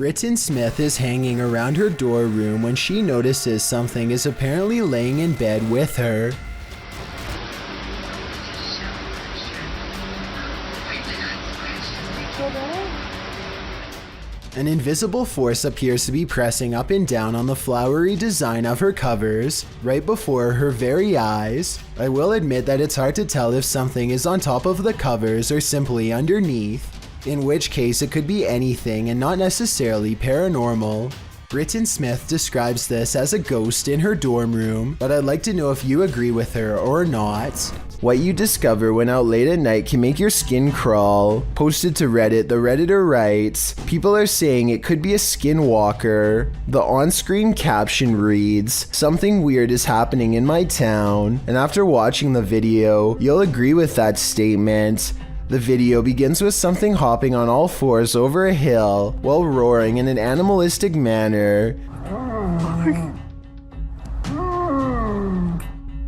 Britton Smith is hanging around her dorm room when she notices something is apparently laying in bed with her. An invisible force appears to be pressing up and down on the flowery design of her covers, right before her very eyes. I will admit that it's hard to tell if something is on top of the covers or simply underneath, in which case it could be anything and not necessarily paranormal. Britton Smith describes this as a ghost in her dorm room, but I'd like to know if you agree with her or not. What you discover when out late at night can make your skin crawl. Posted to Reddit, the Redditor writes, people are saying it could be a skinwalker. The on-screen caption reads, something weird is happening in my town. And after watching the video, you'll agree with that statement. The video begins with something hopping on all fours over a hill while roaring in an animalistic manner.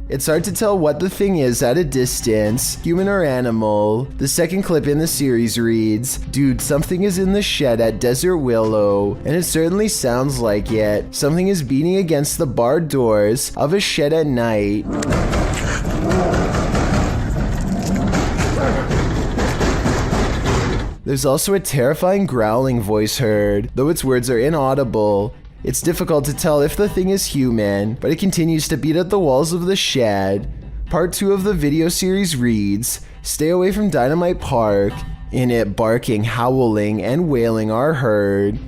It's hard to tell what the thing is at a distance, human or animal. The second clip in the series reads, dude, something is in the shed at Desert Willow, and it certainly sounds like it. Something is beating against the barred doors of a shed at night. There's also a terrifying growling voice heard, though its words are inaudible. It's difficult to tell if the thing is human, but it continues to beat at the walls of the shed. Part 2 of the video series reads, stay away from Dynamite Park. In it, barking, howling, and wailing are heard.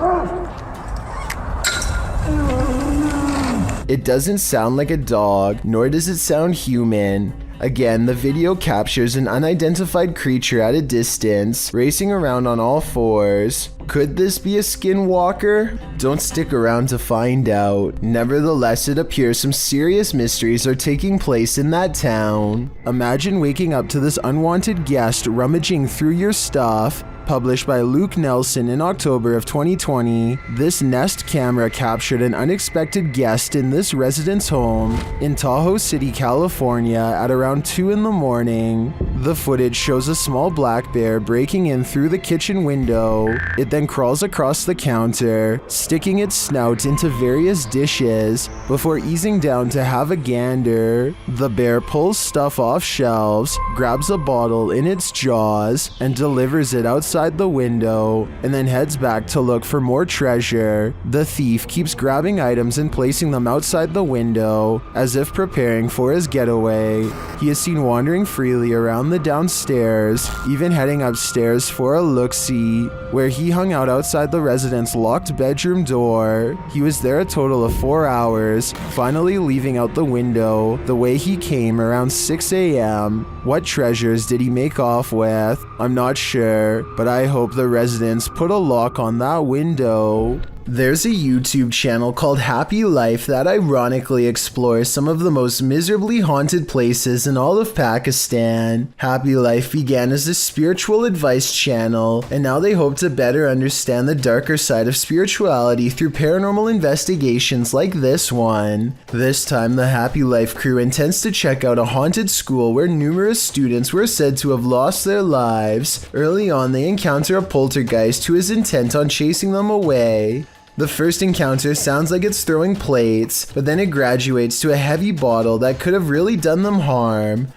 It doesn't sound like a dog, nor does it sound human. Again, the video captures an unidentified creature at a distance, racing around on all fours. Could this be a skinwalker? Don't stick around to find out. Nevertheless, it appears some serious mysteries are taking place in that town. Imagine waking up to this unwanted guest rummaging through your stuff. Published by Luke Nelson in October of 2020, this Nest camera captured an unexpected guest in this resident's home in Tahoe City, California at around 2 in the morning. The footage shows a small black bear breaking in through the kitchen window. It then crawls across the counter, sticking its snout into various dishes before easing down to have a gander. The bear pulls stuff off shelves, grabs a bottle in its jaws, and delivers it outside the window, and then heads back to look for more treasure. The thief keeps grabbing items and placing them outside the window, as if preparing for his getaway. He is seen wandering freely around the downstairs, even heading upstairs for a look-see, where he hung out outside the resident's locked bedroom door. He was there a total of 4 hours, finally leaving out the window the way he came around 6 a.m. What treasures did he make off with? I'm not sure, but I hope the residents put a lock on that window. There's a YouTube channel called Happy Life that ironically explores some of the most miserably haunted places in all of Pakistan. Happy Life began as a spiritual advice channel, and now they hope to better understand the darker side of spirituality through paranormal investigations like this one. This time, the Happy Life crew intends to check out a haunted school where numerous students were said to have lost their lives. Early on, they encounter a poltergeist who is intent on chasing them away. The first encounter sounds like it's throwing plates, but then it graduates to a heavy bottle that could have really done them harm.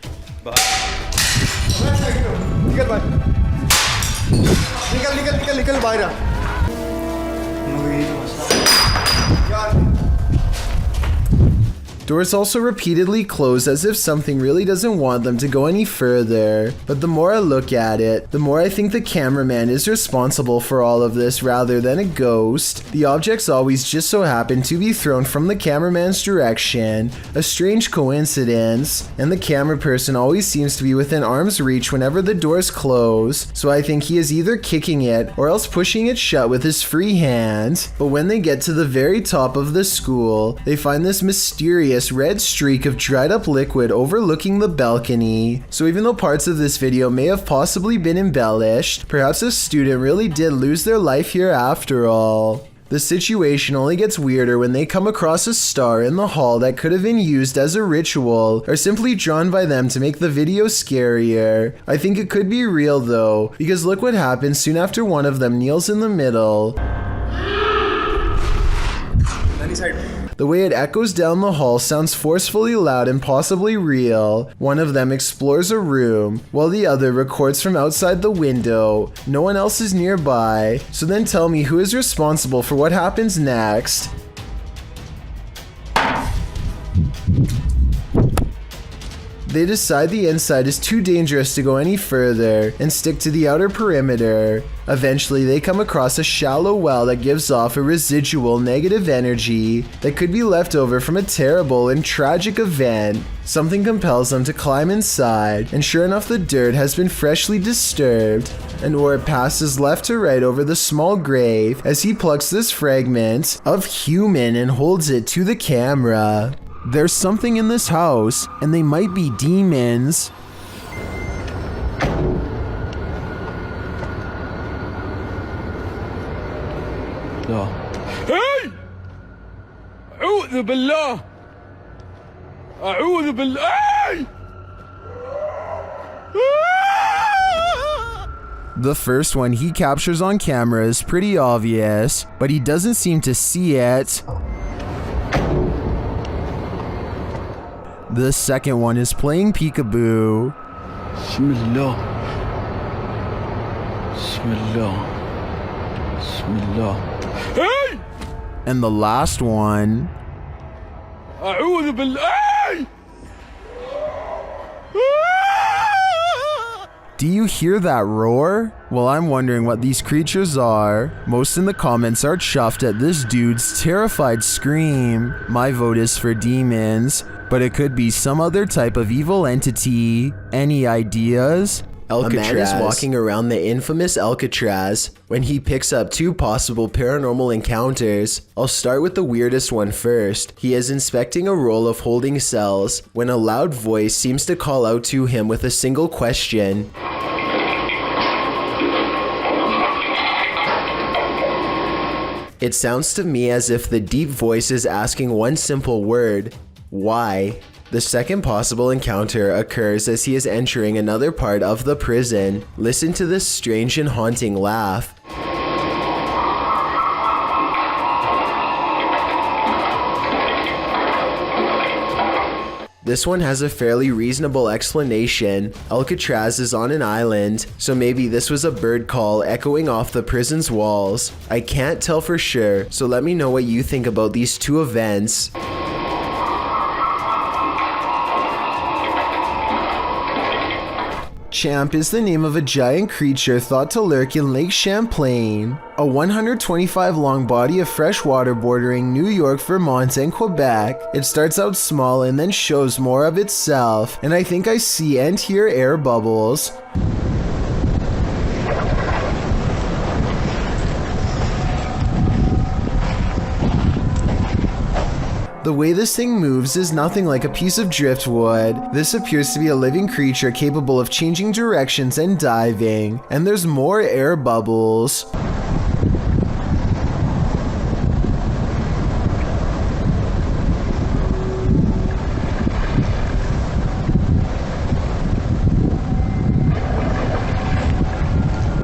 Doors also repeatedly close as if something really doesn't want them to go any further. But the more I look at it, the more I think the cameraman is responsible for all of this rather than a ghost. The objects always just so happen to be thrown from the cameraman's direction, a strange coincidence, and the camera person always seems to be within arm's reach whenever the doors close, so I think he is either kicking it or else pushing it shut with his free hand. But when they get to the very top of the school, they find this mysterious red streak of dried up liquid overlooking the balcony. So even though parts of this video may have possibly been embellished, perhaps a student really did lose their life here after all. The situation only gets weirder when they come across a star in the hall that could have been used as a ritual or simply drawn by them to make the video scarier. I think it could be real though, because look what happens soon after one of them kneels in the middle. The way it echoes down the hall sounds forcefully loud and possibly real. One of them explores a room, while the other records from outside the window. No one else is nearby, so then tell me who is responsible for what happens next. They decide the inside is too dangerous to go any further and stick to the outer perimeter. Eventually, they come across a shallow well that gives off a residual negative energy that could be left over from a terrible and tragic event. Something compels them to climb inside, and sure enough, the dirt has been freshly disturbed. An orb passes left to right over the small grave as he plucks this fragment of human and holds it to the camera. There's something in this house, and they might be demons. Hey! أعوذ بالله! أعوذ بالله! The first one he captures on camera is pretty obvious, but he doesn't seem to see it. The second one is playing peekaboo. Bismillah. Bismillah. Bismillah. Hey! And the last one. أعوذ بالله! Do you hear that roar? Well, I'm wondering what these creatures are. Most in the comments are chuffed at this dude's terrified scream. My vote is for demons, but it could be some other type of evil entity. Any ideas? Alcatraz. A man is walking around the infamous Alcatraz when he picks up two possible paranormal encounters. I'll start with the weirdest one first. He is inspecting a row of holding cells when a loud voice seems to call out to him with a single question. It sounds to me as if the deep voice is asking one simple word: why? The second possible encounter occurs as he is entering another part of the prison. Listen to this strange and haunting laugh. This one has a fairly reasonable explanation. Alcatraz is on an island, so maybe this was a bird call echoing off the prison's walls. I can't tell for sure, so let me know what you think about these two events. Champ is the name of a giant creature thought to lurk in Lake Champlain, a 125 long body of fresh water bordering New York, Vermont, and Quebec. It starts out small and then shows more of itself, and I think I see and hear air bubbles. The way this thing moves is nothing like a piece of driftwood. This appears to be a living creature capable of changing directions and diving, and there's more air bubbles.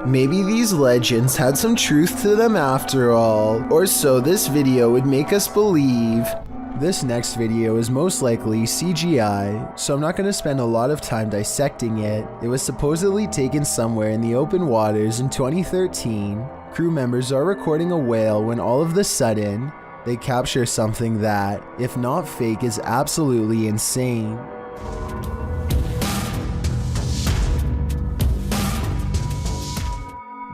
Maybe these legends had some truth to them after all, or so this video would make us believe. This next video is most likely CGI, so I'm not going to spend a lot of time dissecting it. It was supposedly taken somewhere in the open waters in 2013. Crew members are recording a whale when all of a sudden, they capture something that, if not fake, is absolutely insane.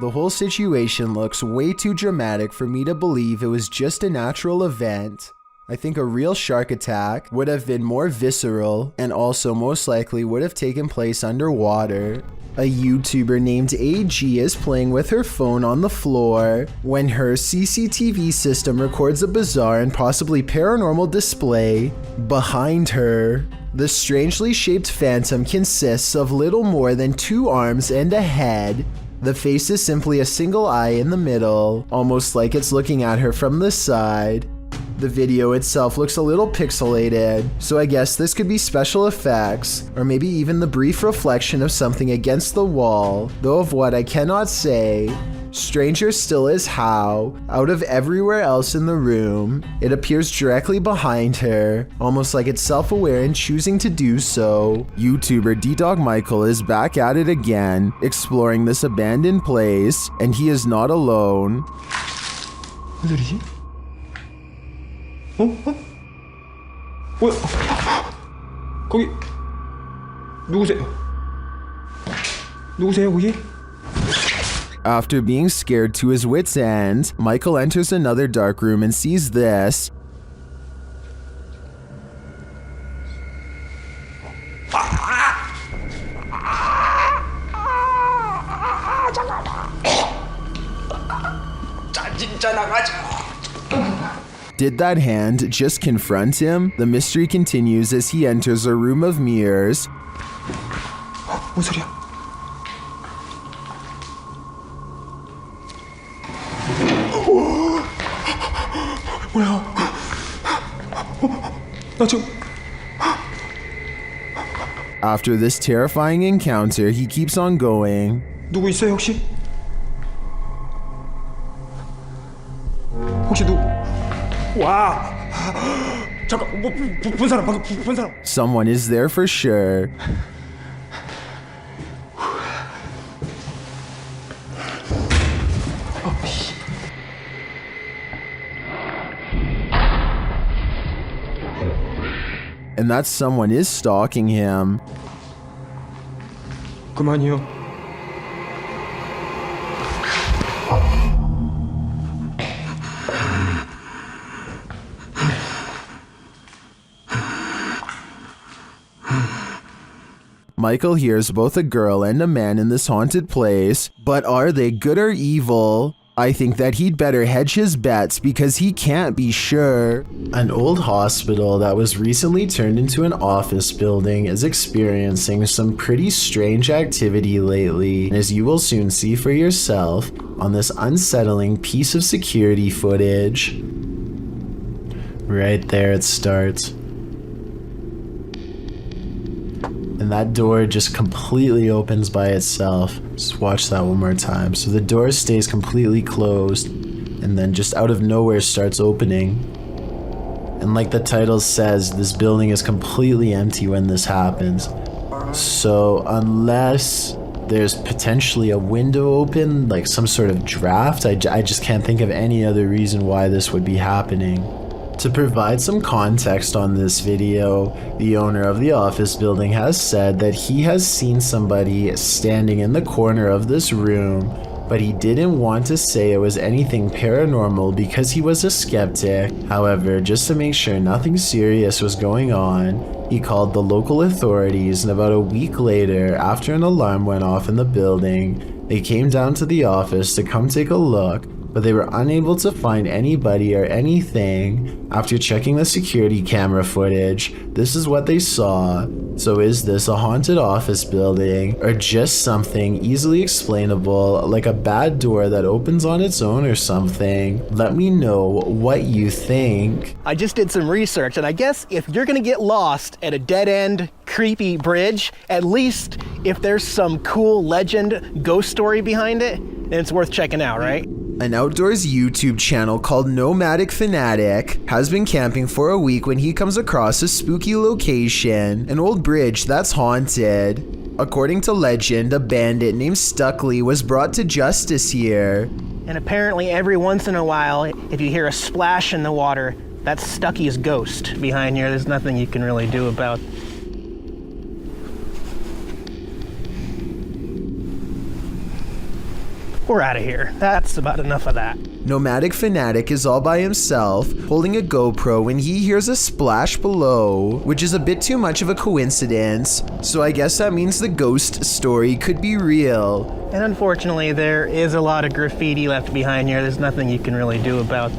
The whole situation looks way too dramatic for me to believe it was just a natural event. I think a real shark attack would have been more visceral and also most likely would have taken place underwater. A YouTuber named AG is playing with her phone on the floor when her CCTV system records a bizarre and possibly paranormal display behind her. The strangely shaped phantom consists of little more than 2 arms and a head. The face is simply a single eye in the middle, almost like it's looking at her from the side. The video itself looks a little pixelated, so I guess this could be special effects, or maybe even the brief reflection of something against the wall, though of what I cannot say. Stranger still is how, out of everywhere else in the room, it appears directly behind her, almost like it's self-aware and choosing to do so. YouTuber D-Dog Michael is back at it again, exploring this abandoned place, and he is not alone. 무슨 소리지? 뭐야? 거기 누구세요? 누구세요 거기? After being scared to his wits' end, Michael enters another dark room and sees this. Did that hand just confront him? The mystery continues as he enters a room of mirrors. 뭔 소리야? 뭐야? 나 지금 After this terrifying encounter, he keeps on going. 누구 있어요 혹시? 혹시 누구? 와! 잠깐 본 사람 방금 본 사람. Someone is there for sure. And that someone is stalking him. 그만이요. Michael hears both a girl and a man in this haunted place, but are they good or evil? I think that he'd better hedge his bets because he can't be sure. An old hospital that was recently turned into an office building is experiencing some pretty strange activity lately, as you will soon see for yourself on this unsettling piece of security footage. Right there it starts. And that door just completely opens by itself. Just watch that one more time. So the door stays completely closed and then just out of nowhere starts opening. And like the title says, this building is completely empty when this happens. So unless there's potentially a window open, like some sort of draft, I just can't think of any other reason why this would be happening. To provide some context on this video, the owner of the office building has said that he has seen somebody standing in the corner of this room, but he didn't want to say it was anything paranormal because he was a skeptic. However, just to make sure nothing serious was going on, he called the local authorities, and about a week later, after an alarm went off in the building, they came down to the office to come take a look, but they were unable to find anybody or anything. After checking the security camera footage, this is what they saw. So is this a haunted office building, or just something easily explainable, like a bad door that opens on its own or something? Let me know what you think. I just did some research, and I guess if you're gonna get lost at a dead-end, creepy bridge, at least if there's some cool legend, ghost story behind it, then it's worth checking out, right? An outdoors YouTube channel called Nomadic Fanatic has been camping for a week when he comes across a spooky location, an old bridge that's haunted. According to legend, a bandit named Stuckley was brought to justice here. And apparently every once in a while, if you hear a splash in the water, that's Stucky's ghost behind here. There's nothing you can really do about. We're out of here. That's about enough of that. Nomadic Fanatic is all by himself, holding a GoPro when he hears a splash below, which is a bit too much of a coincidence, so I guess that means the ghost story could be real. And unfortunately, there is a lot of graffiti left behind here. There's nothing you can really do about.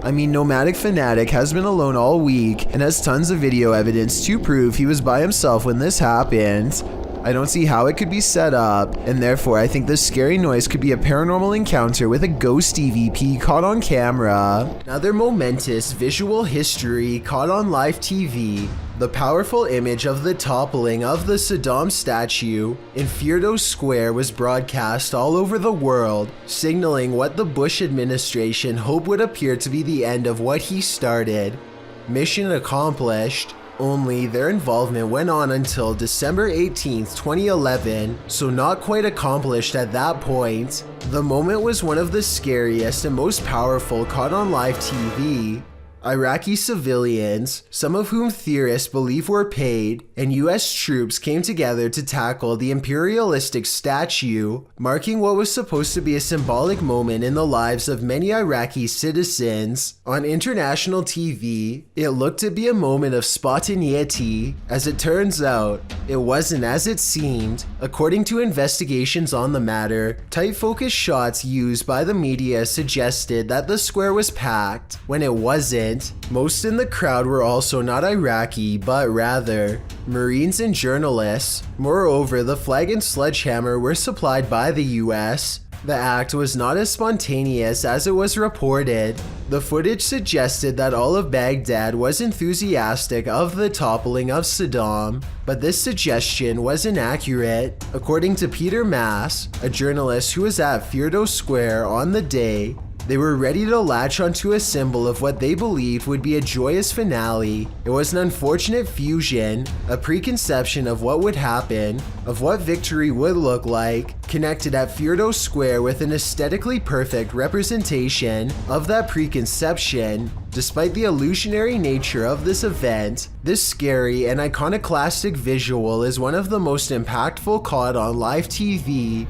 I mean, Nomadic Fanatic has been alone all week and has tons of video evidence to prove he was by himself when this happened. I don't see how it could be set up, and therefore I think this scary noise could be a paranormal encounter with a ghost EVP caught on camera. Another momentous visual history caught on live TV. The powerful image of the toppling of the Saddam statue in Firdos Square was broadcast all over the world, signaling what the Bush administration hoped would appear to be the end of what he started. Mission accomplished, only their involvement went on until December 18th, 2011, so not quite accomplished at that point. The moment was one of the scariest and most powerful caught on live TV. Iraqi civilians, some of whom theorists believe were paid, and US troops came together to tackle the imperialistic statue, marking what was supposed to be a symbolic moment in the lives of many Iraqi citizens. On international TV, it looked to be a moment of spontaneity. As it turns out, it wasn't as it seemed. According to investigations on the matter, tight focus shots used by the media suggested that the square was packed, when it wasn't. Most in the crowd were also not Iraqi, but rather Marines and journalists. Moreover, the flag and sledgehammer were supplied by the US. The act was not as spontaneous as it was reported. The footage suggested that all of Baghdad was enthusiastic of the toppling of Saddam, but this suggestion was inaccurate. According to Peter Mass, a journalist who was at Firdos Square on the day, they were ready to latch onto a symbol of what they believed would be a joyous finale. It was an unfortunate fusion, a preconception of what would happen, of what victory would look like, connected at Firdos Square with an aesthetically perfect representation of that preconception. Despite the illusionary nature of this event, this scary and iconoclastic visual is one of the most impactful caught on live TV.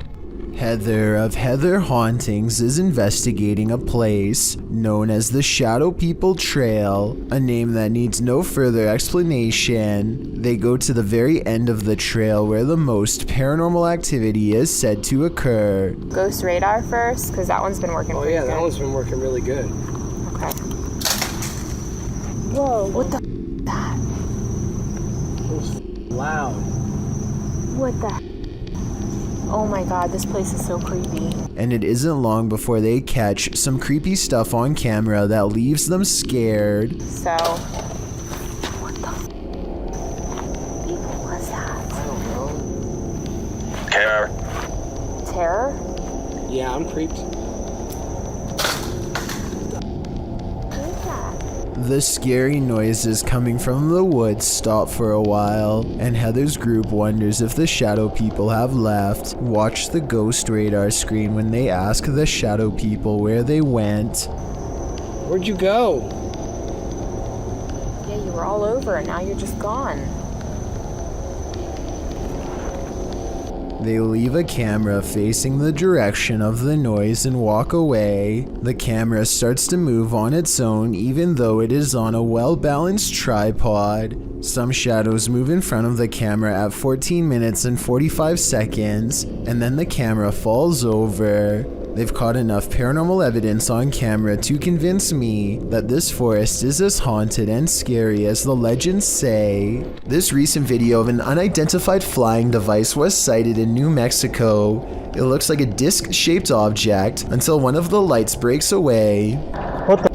Heather of Heather Hauntings is investigating a place known as the Shadow People Trail, a name that needs no further explanation. They go to the very end of the trail where the most paranormal activity is said to occur. Ghost radar first, because that one's been working pretty good. That one's been working really good. Okay. Whoa, what the f*** that? It was loud. What the Oh my god, this place is so creepy. And it isn't long before they catch some creepy stuff on camera that leaves them scared. So, what the f*** was that? I don't know. Terror. Terror? Yeah, I'm creeped. What is that? The scary noises coming from the woods stop for a while, and Heather's group wonders if the shadow people have left. Watch the ghost radar screen when they ask the shadow people where they went. Where'd you go? Yeah, you were all over and now you're just gone. They leave a camera facing the direction of the noise and walk away. The camera starts to move on its own even though it is on a well-balanced tripod. Some shadows move in front of the camera at 14 minutes and 45 seconds, and then the camera falls over. They've caught enough paranormal evidence on camera to convince me that this forest is as haunted and scary as the legends say. This recent video of an unidentified flying device was sighted in New Mexico. It looks like a disc-shaped object until one of the lights breaks away. What the?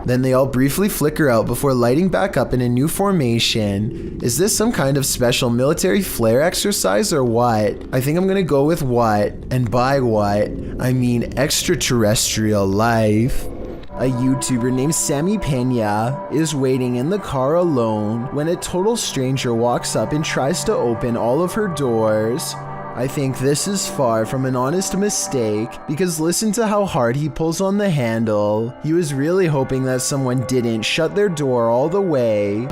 Then they all briefly flicker out before lighting back up in a new formation. Is this some kind of special military flare exercise or what? I think I'm gonna go with what, and by what, I mean extraterrestrial life. A YouTuber named Sammy Pena is waiting in the car alone when a total stranger walks up and tries to open all of her doors. I think this is far from an honest mistake, because listen to how hard he pulls on the handle. He was really hoping that someone didn't shut their door all the way.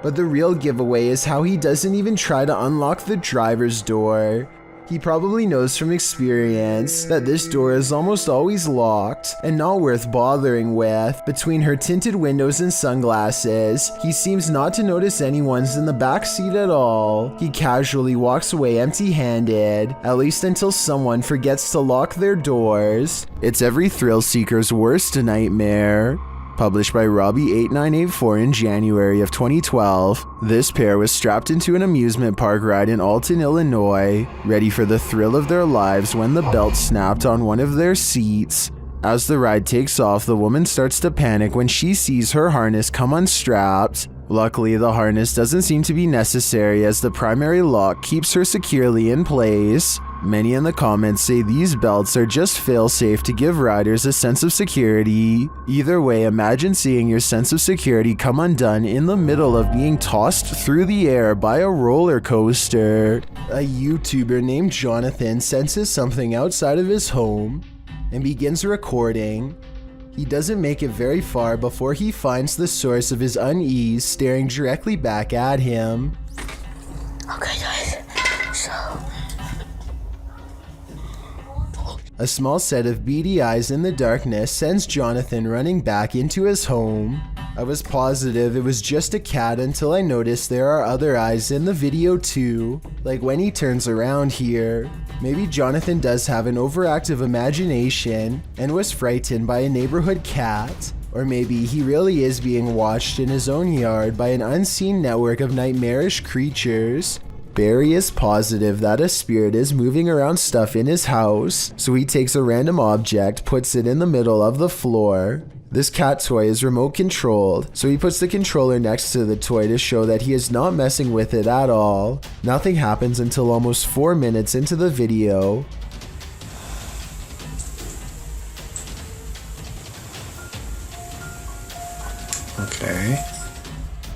But the real giveaway is how he doesn't even try to unlock the driver's door. He probably knows from experience that this door is almost always locked and not worth bothering with. Between her tinted windows and sunglasses, he seems not to notice anyone's in the back seat at all. He casually walks away empty-handed, at least until someone forgets to lock their doors. It's every thrill seeker's worst nightmare. Published by Robbie8984 in January of 2012, this pair was strapped into an amusement park ride in Alton, Illinois, ready for the thrill of their lives when the belt snapped on one of their seats. As the ride takes off, the woman starts to panic when she sees her harness come unstrapped. Luckily, the harness doesn't seem to be necessary as the primary lock keeps her securely in place. Many in the comments say these belts are just fail-safe to give riders a sense of security. Either way, imagine seeing your sense of security come undone in the middle of being tossed through the air by a roller coaster. A YouTuber named Jonathan senses something outside of his home and begins recording. He doesn't make it very far before he finds the source of his unease staring directly back at him. Okay, guys, so a small set of beady eyes in the darkness sends Jonathan running back into his home. I was positive it was just a cat until I noticed there are other eyes in the video too, like when he turns around here. Maybe Jonathan does have an overactive imagination and was frightened by a neighborhood cat. Or maybe he really is being watched in his own yard by an unseen network of nightmarish creatures. Barry is positive that a spirit is moving around stuff in his house, so he takes a random object, puts it in the middle of the floor. This cat toy is remote controlled, so he puts the controller next to the toy to show that he is not messing with it at all. Nothing happens until almost 4 minutes into the video. Okay.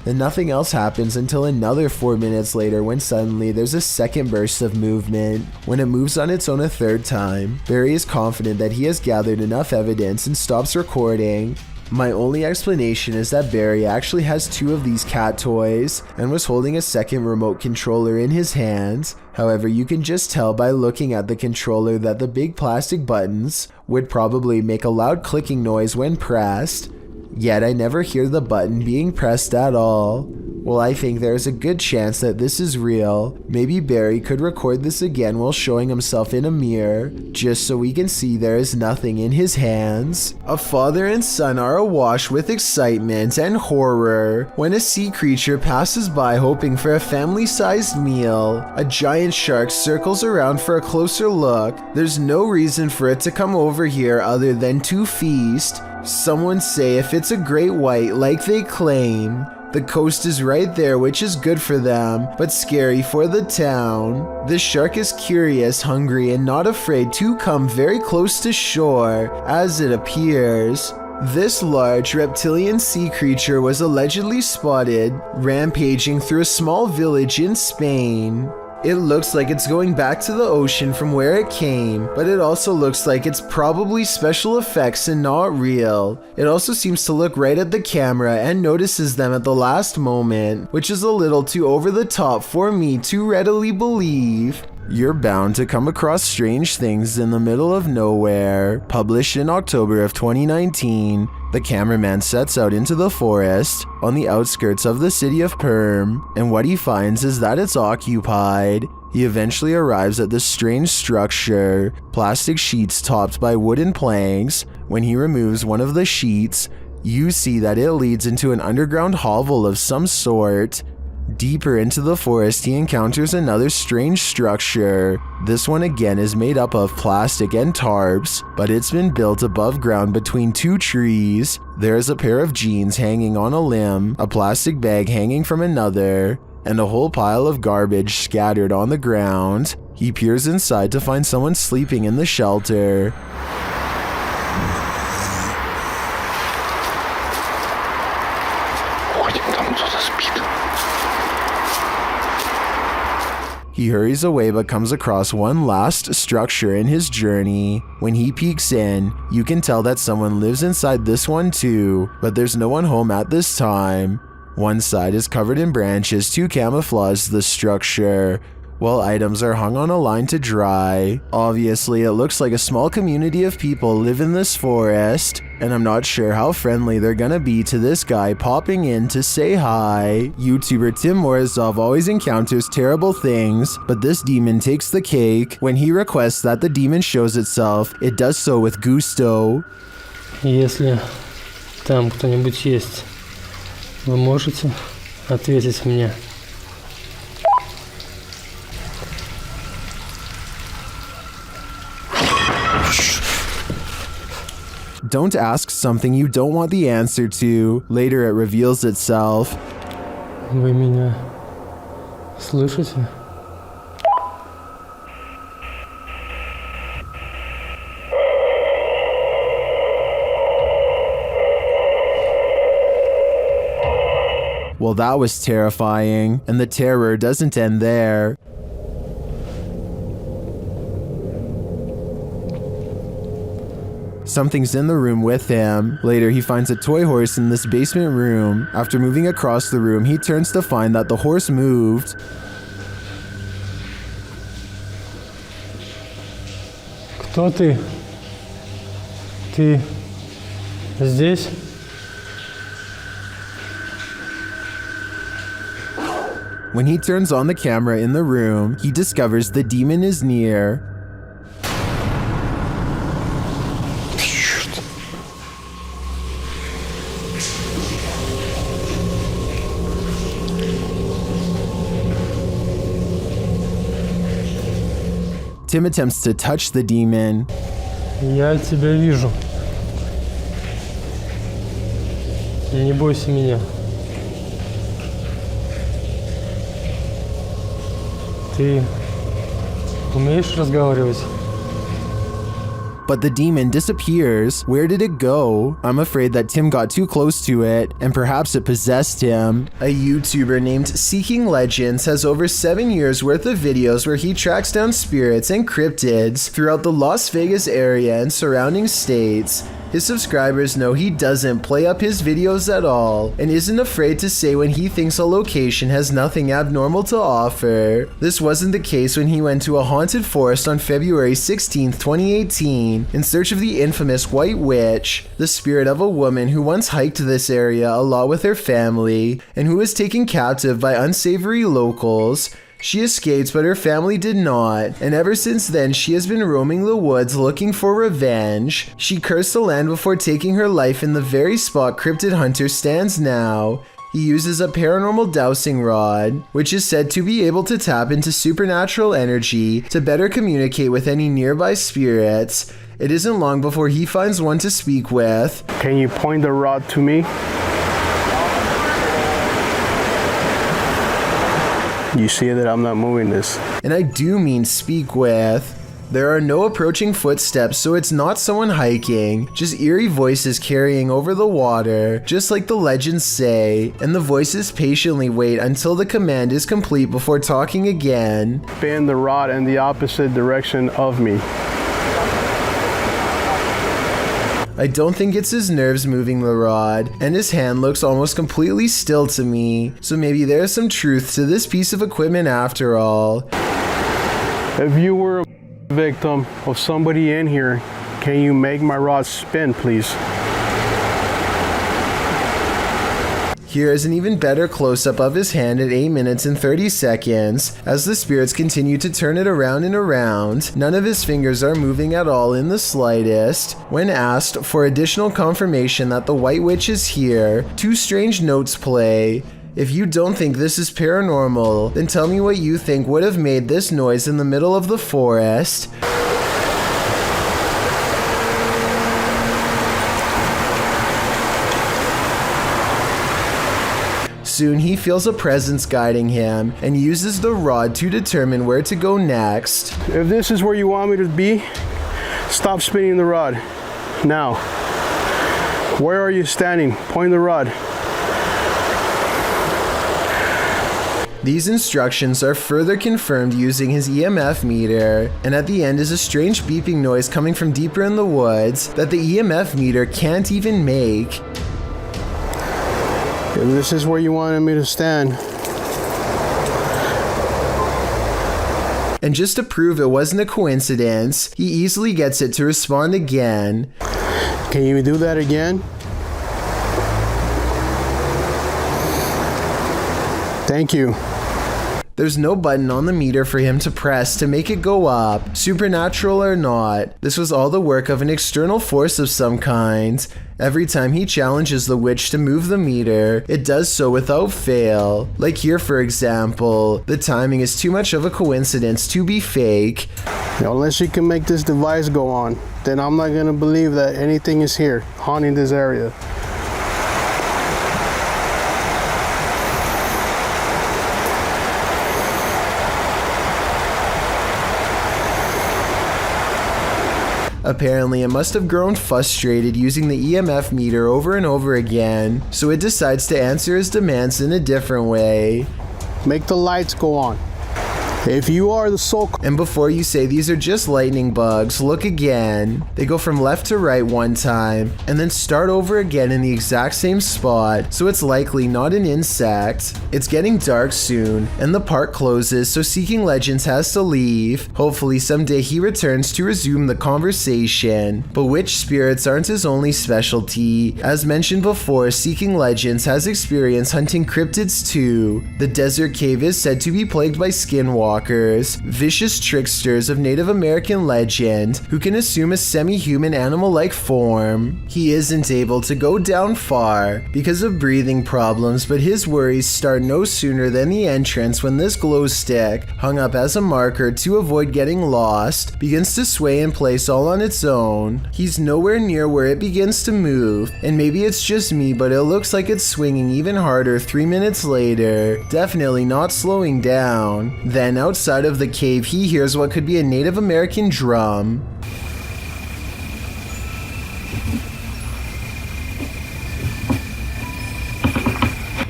Then nothing else happens until another 4 minutes later when suddenly there's a second burst of movement. When it moves on its own a third time, Barry is confident that he has gathered enough evidence and stops recording. My only explanation is that Barry actually has 2 of these cat toys and was holding a second remote controller in his hands. However, you can just tell by looking at the controller that the big plastic buttons would probably make a loud clicking noise when pressed. Yet I never hear the button being pressed at all. Well, I think there is a good chance that this is real. Maybe Barry could record this again while showing himself in a mirror, just so we can see there is nothing in his hands. A father and son are awash with excitement and horror when a sea creature passes by hoping for a family-sized meal. A giant shark circles around for a closer look. There's no reason for it to come over here other than to feast. Someone say if it's a great white like they claim. The coast is right there, which is good for them, but scary for the town. The shark is curious, hungry, and not afraid to come very close to shore, as it appears. This large reptilian sea creature was allegedly spotted rampaging through a small village in Spain. It looks like it's going back to the ocean from where it came, but it also looks like it's probably special effects and not real. It also seems to look right at the camera and notices them at the last moment, which is a little too over the top for me to readily believe. You're bound to come across strange things in the middle of nowhere. Published in October of 2019, the cameraman sets out into the forest on the outskirts of the city of Perm, and what he finds is that it's occupied. He eventually arrives at this strange structure, plastic sheets topped by wooden planks. When he removes one of the sheets, you see that it leads into an underground hovel of some sort. Deeper into the forest, he encounters another strange structure. This one again is made up of plastic and tarps, but it's been built above ground between 2 trees. There is a pair of jeans hanging on a limb, a plastic bag hanging from another, and a whole pile of garbage scattered on the ground. He peers inside to find someone sleeping in the shelter. He hurries away but comes across one last structure in his journey. When he peeks in, you can tell that someone lives inside this one too, but there's no one home at this time. One side is covered in branches to camouflage the structure, while items are hung on a line to dry. Obviously, it looks like a small community of people live in this forest, and I'm not sure how friendly they're gonna be to this guy popping in to say hi. YouTuber Tim Morozov always encounters terrible things, but this demon takes the cake. When he requests that the demon shows itself, it does so with gusto. Если там кто-нибудь есть, вы можете ответить мне? Don't ask something you don't want the answer to. Later it reveals itself. Вы меня слышите? Well, that was terrifying, and the terror doesn't end there. Something's in the room with him. Later, he finds a toy horse in this basement room. After moving across the room, he turns to find that the horse moved. Кто ты? Ты здесь? When he turns on the camera in the room, he discovers the demon is near. Tim attempts to touch the demon. Я тебя вижу. Не бойся меня. Ты умеешь разговаривать? But the demon disappears. Where did it go? I'm afraid that Tim got too close to it, and perhaps it possessed him. A YouTuber named Seeking Legends has over 7 years worth of videos where he tracks down spirits and cryptids throughout the Las Vegas area and surrounding states. His subscribers know he doesn't play up his videos at all, and isn't afraid to say when he thinks a location has nothing abnormal to offer. This wasn't the case when he went to a haunted forest on February 16, 2018, in search of the infamous White Witch, the spirit of a woman who once hiked this area a lot with her family, and who was taken captive by unsavory locals. She escaped, but her family did not, and ever since then she has been roaming the woods looking for revenge. She cursed the land before taking her life in the very spot Cryptid Hunter stands now. He uses a paranormal dowsing rod, which is said to be able to tap into supernatural energy to better communicate with any nearby spirits. It isn't long before he finds one to speak with. Can you point the rod to me? You see that I'm not moving this. And I do mean speak with. There are no approaching footsteps, so it's not someone hiking, just eerie voices carrying over the water, just like the legends say, and the voices patiently wait until the command is complete before talking again. Spin the rod in the opposite direction of me. I don't think it's his nerves moving the rod, and his hand looks almost completely still to me, so maybe there's some truth to this piece of equipment after all. If you were a victim of somebody in here, can you make my rod spin, please? Here is an even better close-up of his hand at 8 minutes and 30 seconds. As the spirits continue to turn it around and around, none of his fingers are moving at all in the slightest. When asked for additional confirmation that the White Witch is here, two strange notes play. If you don't think this is paranormal, then tell me what you think would have made this noise in the middle of the forest. Soon he feels a presence guiding him and uses the rod to determine where to go next. If this is where you want me to be, stop spinning the rod. Now. Where are you standing? Point the rod. These instructions are further confirmed using his EMF meter, and at the end is a strange beeping noise coming from deeper in the woods that the EMF meter can't even make. If this is where you wanted me to stand, And just to prove it wasn't a coincidence, he easily gets it to respond again. Can you do that again? Thank you. There's no button on the meter for him to press to make it go up, supernatural or not. This was all the work of an external force of some kind. Every time he challenges the witch to move the meter, it does so without fail. Like here, for example, the timing is too much of a coincidence to be fake. Unless you can make this device go on, then I'm not gonna believe that anything is here, haunting this area. Apparently, it must have grown frustrated using the EMF meter over and over again, so it decides to answer his demands in a different way. Make the lights go on. If you are the soul... And before you say these are just lightning bugs, look again. They go from left to right one time, and then start over again in the exact same spot, so it's likely not an insect. It's getting dark soon, and the park closes, so Seeking Legends has to leave. Hopefully someday he returns to resume the conversation. But witch spirits aren't his only specialty. As mentioned before, Seeking Legends has experience hunting cryptids too. The desert cave is said to be plagued by skinwalkers, vicious tricksters of Native American legend who can assume a semi-human animal-like form. He isn't able to go down far because of breathing problems, but his worries start no sooner than the entrance when this glow stick, hung up as a marker to avoid getting lost, begins to sway in place all on its own. He's nowhere near where it begins to move, and maybe it's just me, but it looks like it's swinging even harder 3 minutes later, definitely not slowing down. Then outside of the cave, he hears what could be a Native American drum.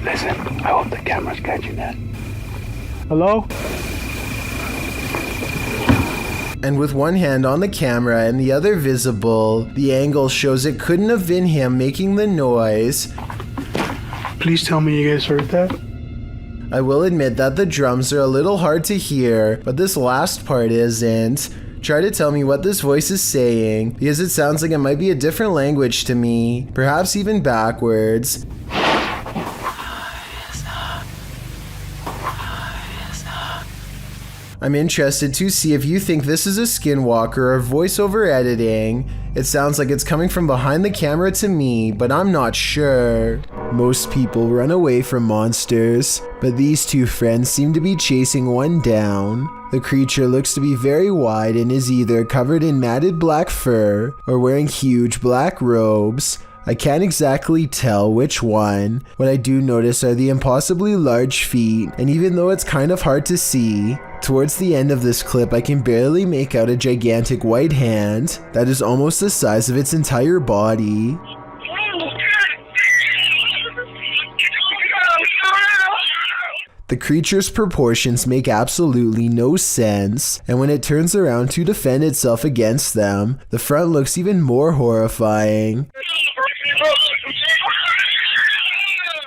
Listen, I hope the camera's catching that. Hello? And with one hand on the camera and the other visible, the angle shows it couldn't have been him making the noise. Please tell me you guys heard that? I will admit that the drums are a little hard to hear, but this last part isn't. Try to tell me what this voice is saying, because it sounds like it might be a different language to me, perhaps even backwards. I'm interested to see if you think this is a Skinwalker or voiceover editing. It sounds like it's coming from behind the camera to me, but I'm not sure. Most people run away from monsters, but these two friends seem to be chasing one down. The creature looks to be very wide and is either covered in matted black fur or wearing huge black robes. I can't exactly tell which one. What I do notice are the impossibly large feet, and even though it's kind of hard to see, towards the end of this clip I can barely make out a gigantic white hand that is almost the size of its entire body. The creature's proportions make absolutely no sense, and when it turns around to defend itself against them, the front looks even more horrifying.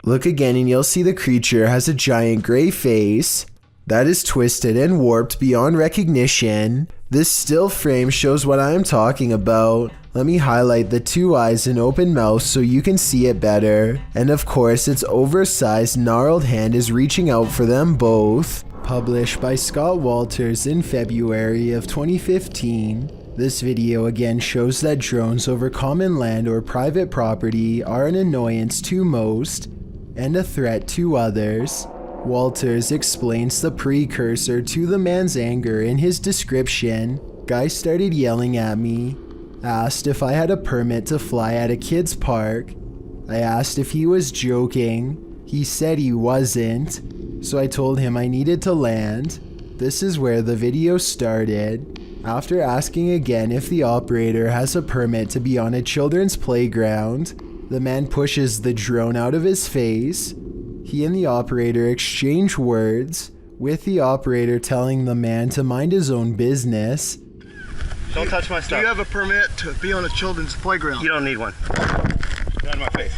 Look again and you'll see the creature has a giant gray face that is twisted and warped beyond recognition. This still frame shows what I am talking about. Let me highlight the two eyes and open mouth so you can see it better. And of course, its oversized, gnarled hand is reaching out for them both. Published by Scott Walters in February of 2015. This video again shows that drones over common land or private property are an annoyance to most and a threat to others. Walters explains the precursor to the man's anger in his description. Guy started yelling at me, asked if I had a permit to fly at a kid's park. I asked if he was joking. He said he wasn't, so I told him I needed to land. This is where the video started. After asking again if the operator has a permit to be on a children's playground, the man pushes the drone out of his face. He and the operator exchange words, with the operator telling the man to mind his own business. Don't touch my stuff. Do you have a permit to be on a children's playground? You don't need one. Get out of my face.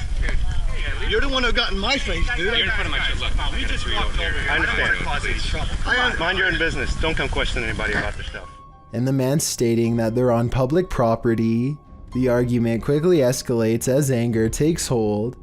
You're the one who got in my face, dude. You're in front of my shit. Look, we just walked over here. I understand. Mind your own business. Don't come question anybody about their stuff. And the man stating that they're on public property. The argument quickly escalates as anger takes hold.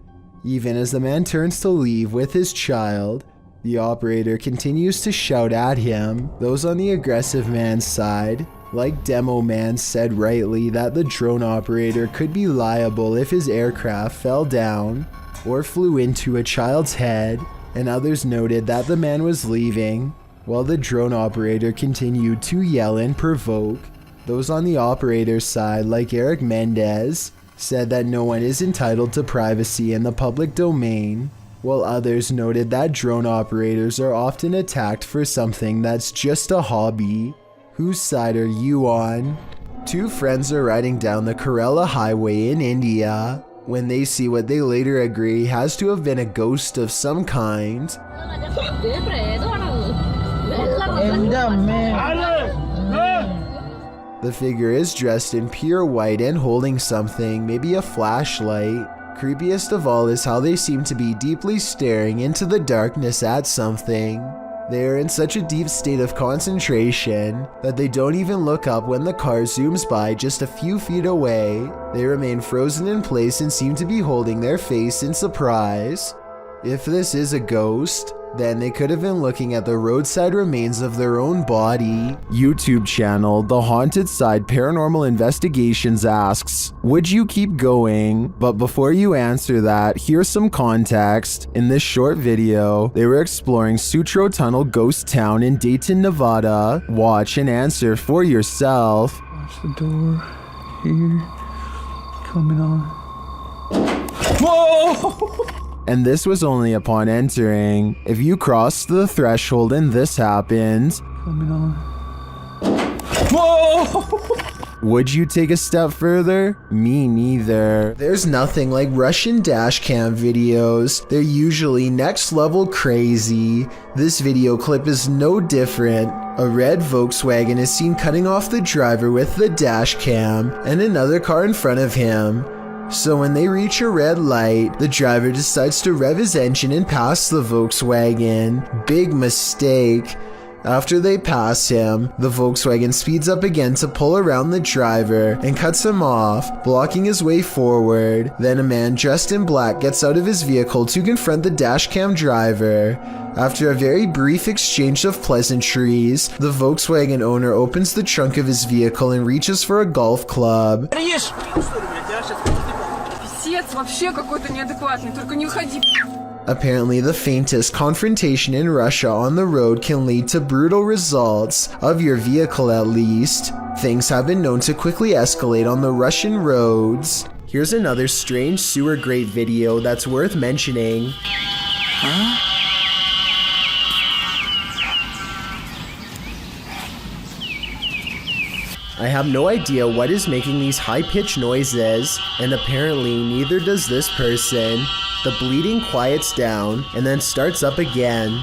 Even as the man turns to leave with his child, the operator continues to shout at him. Those on the aggressive man's side, like Demo Man said rightly, that the drone operator could be liable if his aircraft fell down or flew into a child's head, and others noted that the man was leaving, while the drone operator continued to yell and provoke. Those on the operator's side, like Eric Mendez, said that no one is entitled to privacy in the public domain, while others noted that drone operators are often attacked for something that's just a hobby. Whose side are you on? Two friends are riding down the Kerala Highway in India when they see what they later agree has to have been a ghost of some kind. The figure is dressed in pure white and holding something, maybe a flashlight. Creepiest of all is how they seem to be deeply staring into the darkness at something. They are in such a deep state of concentration that they don't even look up when the car zooms by just a few feet away. They remain frozen in place and seem to be holding their face in surprise. If this is a ghost, then they could have been looking at the roadside remains of their own body. YouTube channel The Haunted Side Paranormal Investigations asks, would you keep going? But before you answer that, here's some context. In this short video, they were exploring Sutro Tunnel Ghost Town in Dayton, Nevada. Watch and answer for yourself. Watch the door here. Coming on. Whoa! And this was only upon entering. If you crossed the threshold and this happened, Coming on. whoa! Would you take a step further? Me neither. There's nothing like Russian dashcam videos. They're usually next level crazy. This video clip is no different. A red Volkswagen is seen cutting off the driver with the dashcam and another car in front of him. So when they reach a red light, the driver decides to rev his engine and pass the Volkswagen. Big mistake. After they pass him, the Volkswagen speeds up again to pull around the driver and cuts him off, blocking his way forward. Then a man dressed in black gets out of his vehicle to confront the dashcam driver. After a very brief exchange of pleasantries, the Volkswagen owner opens the trunk of his vehicle and reaches for a golf club. Apparently, the faintest confrontation in Russia on the road can lead to brutal results, of your vehicle at least. Things have been known to quickly escalate on the Russian roads. Here's another strange sewer grate video that's worth mentioning. I have no idea what is making these high-pitched noises, and apparently neither does this person. The bleeding quiets down and then starts up again.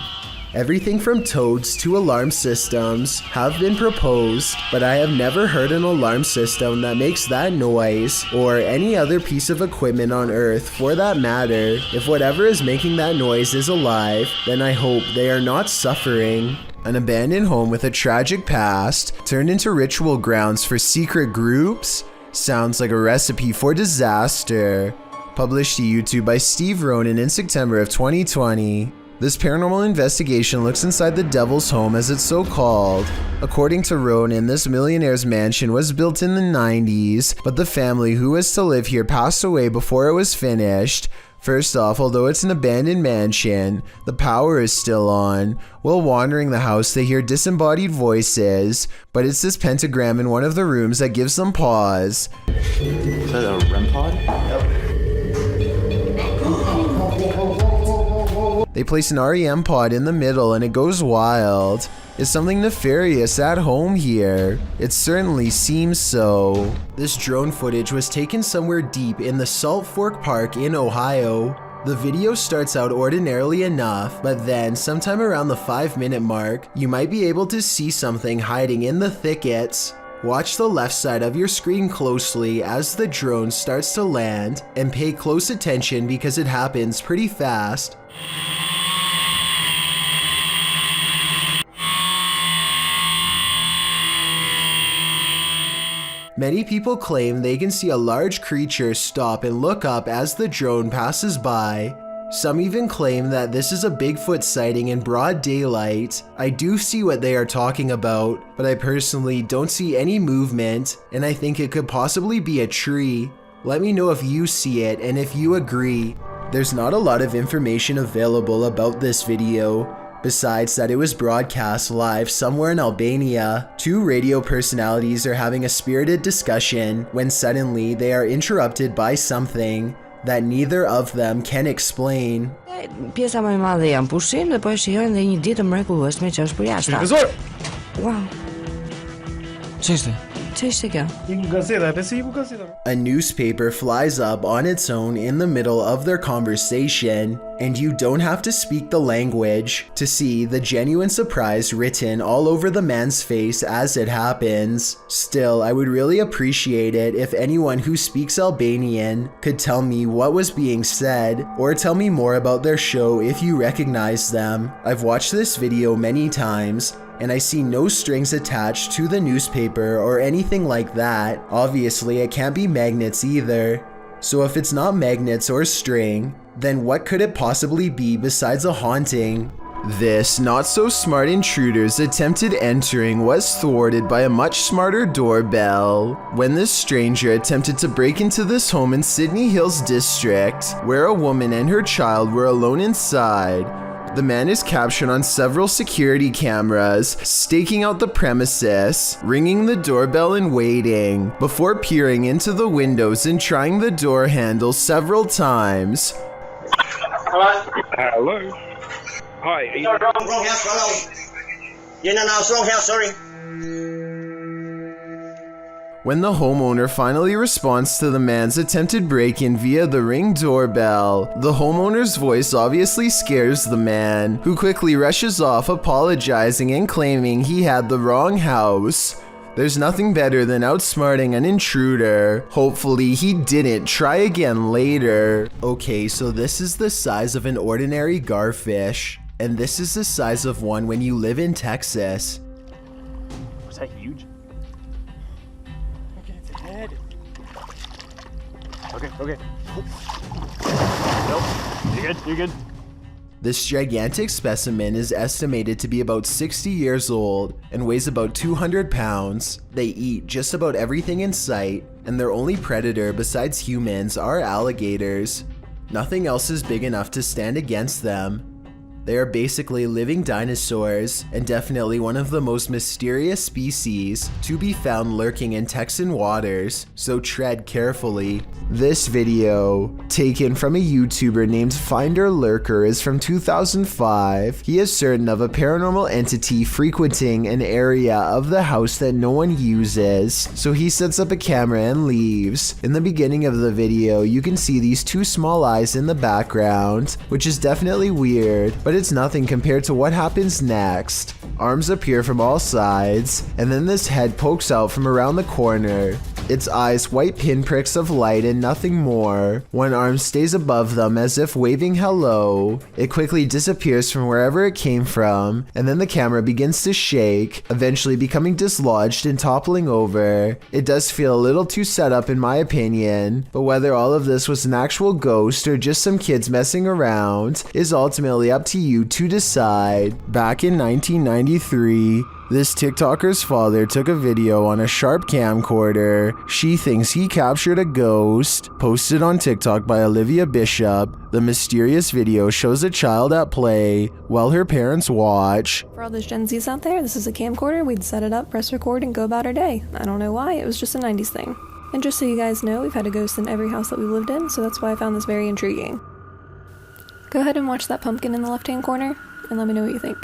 Everything from toads to alarm systems have been proposed, but I have never heard an alarm system that makes that noise, or any other piece of equipment on Earth for that matter. If whatever is making that noise is alive, then I hope they are not suffering. An abandoned home with a tragic past turned into ritual grounds for secret groups? Sounds like a recipe for disaster. Published to YouTube by Steve Ronan in September of 2020. This paranormal investigation looks inside the Devil's Home, as it's so called. According to Ronan, this millionaire's mansion was built in the 90s, but the family who was to live here passed away before it was finished. First off, although it's an abandoned mansion, the power is still on. While wandering the house, they hear disembodied voices, but it's this pentagram in one of the rooms that gives them pause. Is that a REM pod? They place an REM pod in the middle and it goes wild. Is something nefarious at home here? It certainly seems so. This drone footage was taken somewhere deep in the Salt Fork Park in Ohio. The video starts out ordinarily enough, but then sometime around the 5-minute mark, you might be able to see something hiding in the thickets. Watch the left side of your screen closely as the drone starts to land, and pay close attention because it happens pretty fast. Many people claim they can see a large creature stop and look up as the drone passes by. Some even claim that this is a Bigfoot sighting in broad daylight. I do see what they are talking about, but I personally don't see any movement, and I think it could possibly be a tree. Let me know if you see it and if you agree. There's not a lot of information available about this video, besides that it was broadcast live somewhere in Albania. Two radio personalities are having a spirited discussion when suddenly they are interrupted by something that neither of them can explain. Pjesa më e madhe janë pushim dhe po e shijojnë dhe një ditë mrekullueshme që është për jashtë. Televizor! Wow. Ç'ishte? Ç'ishte kjo? Një gazeta, e pse iku gazeta? A newspaper flies up on its own in the middle of their conversation, and you don't have to speak the language to see the genuine surprise written all over the man's face as it happens. Still, I would really appreciate it if anyone who speaks Albanian could tell me what was being said, or tell me more about their show if you recognize them. I've watched this video many times, and I see no strings attached to the newspaper or anything like that. Obviously, it can't be magnets either. So if it's not magnets or string, then what could it possibly be besides a haunting? This not so smart intruder's attempted entering was thwarted by a much smarter doorbell. When this stranger attempted to break into this home in Sydney Hills district, where a woman and her child were alone inside, the man is captured on several security cameras, staking out the premises, ringing the doorbell and waiting, before peering into the windows and trying the door handle several times. Hello. Hi. Are you... Wrong house, hello. Yeah, no, it's wrong house, sorry. When the homeowner finally responds to the man's attempted break-in via the Ring doorbell, the homeowner's voice obviously scares the man, who quickly rushes off apologizing and claiming he had the wrong house. There's nothing better than outsmarting an intruder. Hopefully he didn't try again later. Okay, so this is the size of an ordinary garfish, and this is the size of one when you live in Texas. Was that huge? Okay, it's a head. Okay. Nope. You're good. This gigantic specimen is estimated to be about 60 years old and weighs about 200 pounds. They eat just about everything in sight, and their only predator besides humans are alligators. Nothing else is big enough to stand against them. They are basically living dinosaurs, and definitely one of the most mysterious species to be found lurking in Texan waters, so tread carefully. This video, taken from a YouTuber named Finder Lurker, is from 2005. He is certain of a paranormal entity frequenting an area of the house that no one uses, so he sets up a camera and leaves. In the beginning of the video, you can see these two small eyes in the background, which is definitely weird, but it's nothing compared to what happens next. Arms appear from all sides, and then this head pokes out from around the corner. Its eyes white pinpricks of light and nothing more. One arm stays above them as if waving hello. It quickly disappears from wherever it came from, and then the camera begins to shake, eventually becoming dislodged and toppling over. It does feel a little too set up in my opinion, but whether all of this was an actual ghost or just some kids messing around is ultimately up to you to decide. Back in 1993, this TikToker's father took a video on a sharp camcorder. She thinks he captured a ghost. Posted on TikTok by Olivia Bishop, the mysterious video shows a child at play while her parents watch. For all those Gen Zs out there, this is a camcorder. We'd set it up, press record, and go about our day. I don't know why, it was just a 90s thing. And just so you guys know, we've had a ghost in every house that we've lived in, so that's why I found this very intriguing. Go ahead and watch that pumpkin in the left-hand corner, and let me know what you think.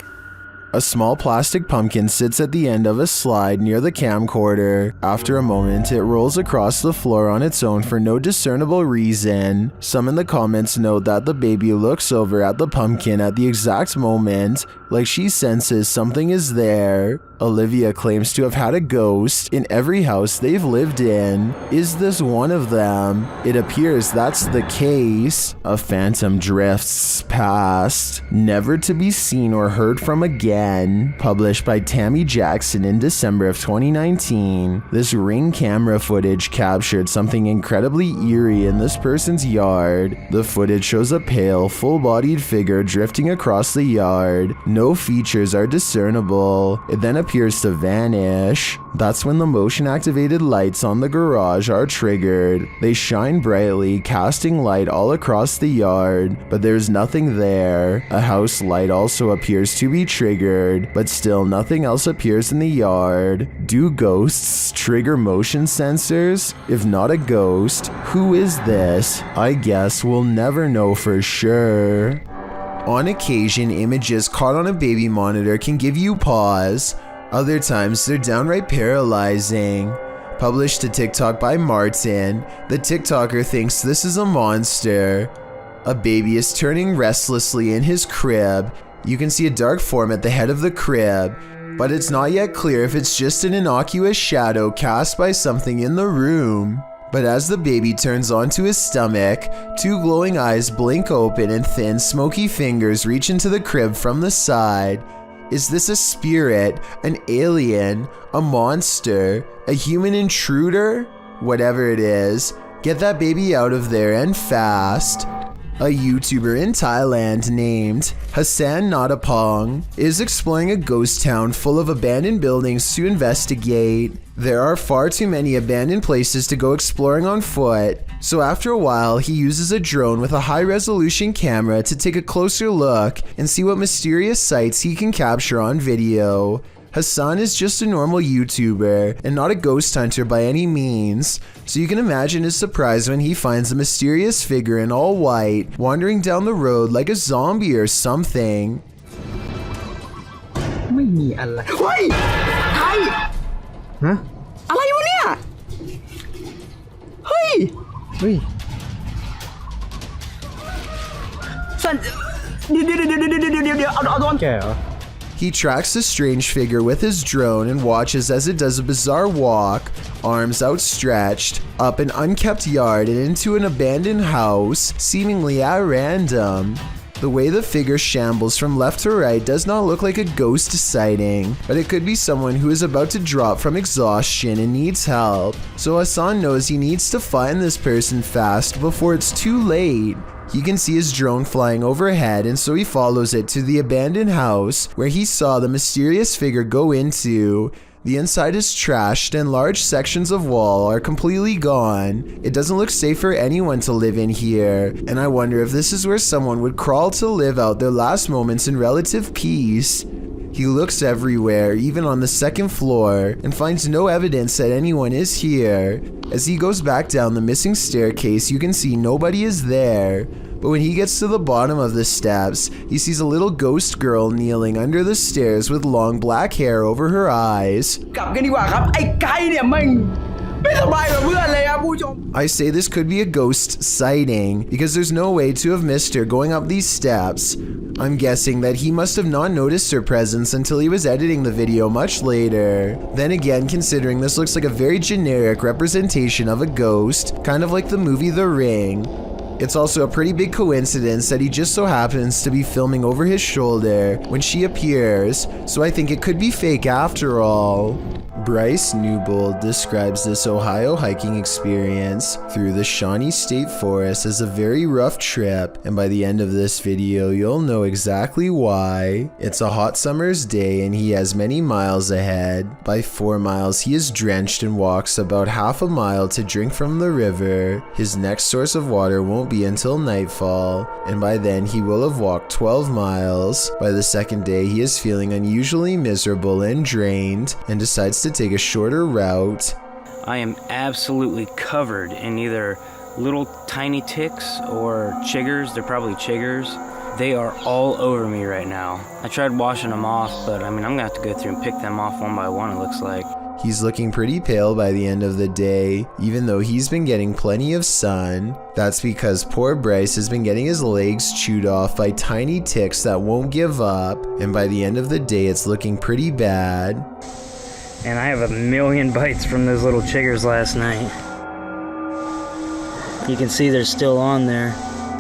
A small plastic pumpkin sits at the end of a slide near the camcorder. After a moment, it rolls across the floor on its own for no discernible reason. Some in the comments note that the baby looks over at the pumpkin at the exact moment, like she senses something is there. Olivia claims to have had a ghost in every house they've lived in. Is this one of them? It appears that's the case. A phantom drifts past, never to be seen or heard from again. Published by Tammy Jackson in December of 2019. This Ring camera footage captured something incredibly eerie in this person's yard. The footage shows a pale, full-bodied figure drifting across the yard. No features are discernible. It then appears to vanish. That's when the motion-activated lights on the garage are triggered. They shine brightly, casting light all across the yard, but there's nothing there. A house light also appears to be triggered, but still nothing else appears in the yard. Do ghosts trigger motion sensors? If not a ghost, who is this? I guess we'll never know for sure. On occasion, images caught on a baby monitor can give you pause. Other times, they're downright paralyzing. Published to TikTok by Martin, the TikToker thinks this is a monster. A baby is turning restlessly in his crib. You can see a dark form at the head of the crib, but it's not yet clear if it's just an innocuous shadow cast by something in the room. But as the baby turns onto his stomach, two glowing eyes blink open and thin, smoky fingers reach into the crib from the side. Is this a spirit, an alien, a monster, a human intruder? Whatever it is, get that baby out of there and fast. A YouTuber in Thailand named Hassan Natapong is exploring a ghost town full of abandoned buildings to investigate. There are far too many abandoned places to go exploring on foot, so after a while he uses a drone with a high-resolution camera to take a closer look and see what mysterious sights he can capture on video. Hassan is just a normal YouTuber and not a ghost hunter by any means, so you can imagine his surprise when he finds a mysterious figure in all white wandering down the road like a zombie or something. ไม่มีอะไร เฮ้ยไทยฮะอะไรวะเนี่ยเฮ้ยสันเดี๋ยวเอาโดนแกเหรอ He tracks the strange figure with his drone and watches as it does a bizarre walk, arms outstretched, up an unkept yard and into an abandoned house, seemingly at random. The way the figure shambles from left to right does not look like a ghost sighting, but it could be someone who is about to drop from exhaustion and needs help. So Hassan knows he needs to find this person fast before it's too late. He can see his drone flying overhead, and so he follows it to the abandoned house where he saw the mysterious figure go into. The inside is trashed and large sections of wall are completely gone. It doesn't look safe for anyone to live in here, and I wonder if this is where someone would crawl to live out their last moments in relative peace. He looks everywhere, even on the second floor, and finds no evidence that anyone is here. As he goes back down the missing staircase, you can see nobody is there. But when he gets to the bottom of the steps, he sees a little ghost girl kneeling under the stairs with long black hair over her eyes. กลับกันดีกว่าครับไอ้ไก่เนี่ยไม่สบายกับเพื่อนเลยครับผู้ชม I say this could be a ghost sighting because there's no way to have missed her going up these steps. I'm guessing that he must have not noticed her presence until he was editing the video much later. Then again, considering this looks like a very generic representation of a ghost, kind of like the movie The Ring. It's also a pretty big coincidence that he just so happens to be filming over his shoulder when she appears, so I think it could be fake after all. Bryce Newbold describes this Ohio hiking experience through the Shawnee State Forest as a very rough trip, and by the end of this video you'll know exactly why. It's a hot summer's day and he has many miles ahead. By 4 miles he is drenched and walks about half a mile to drink from the river. His next source of water won't be until nightfall, and by then he will have walked 12 miles. By the second day he is feeling unusually miserable and drained and decides to take a shorter route. I am absolutely covered in either little tiny ticks or chiggers. They're probably chiggers. They are all over me right now. I tried washing them off, but I mean, I'm gonna have to go through and pick them off one by one, it looks like. He's looking pretty pale by the end of the day, even though he's been getting plenty of sun. That's because poor Bryce has been getting his legs chewed off by tiny ticks that won't give up, and by the end of the day it's looking pretty bad. And I have 1,000,000 bites from those little chiggers last night. You can see they're still on there.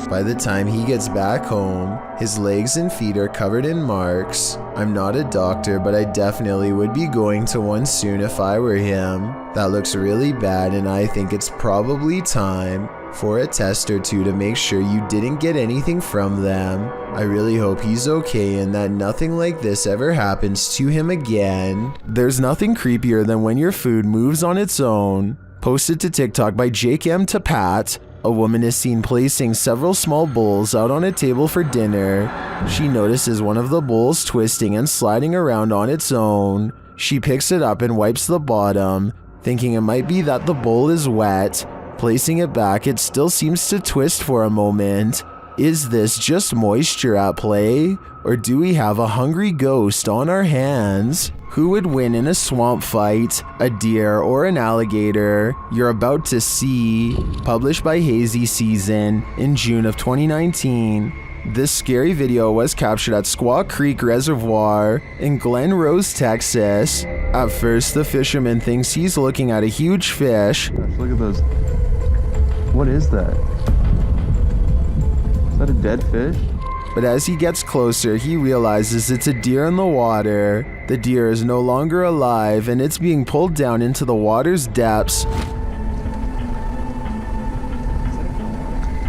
By the time he gets back home, his legs and feet are covered in marks. I'm not a doctor, but I definitely would be going to one soon if I were him. That looks really bad, and I think it's probably time for a test or two to make sure you didn't get anything from them. I really hope he's okay and that nothing like this ever happens to him again. There's nothing creepier than when your food moves on its own. Posted to TikTok by Jake M. to Pat, a woman is seen placing several small bowls out on a table for dinner. She notices one of the bowls twisting and sliding around on its own. She picks it up and wipes the bottom, thinking it might be that the bowl is wet. Placing it back, it still seems to twist for a moment. Is this just moisture at play? Or do we have a hungry ghost on our hands? Who would win in a swamp fight, a deer or an alligator? You're about to see. Published by Hazy Season in June of 2019. This scary video was captured at Squaw Creek Reservoir in Glen Rose, Texas. At first, the fisherman thinks he's looking at a huge fish. Look at those. What is that? Is that a dead fish? But as he gets closer, he realizes it's a deer in the water. The deer is no longer alive, and it's being pulled down into the water's depths.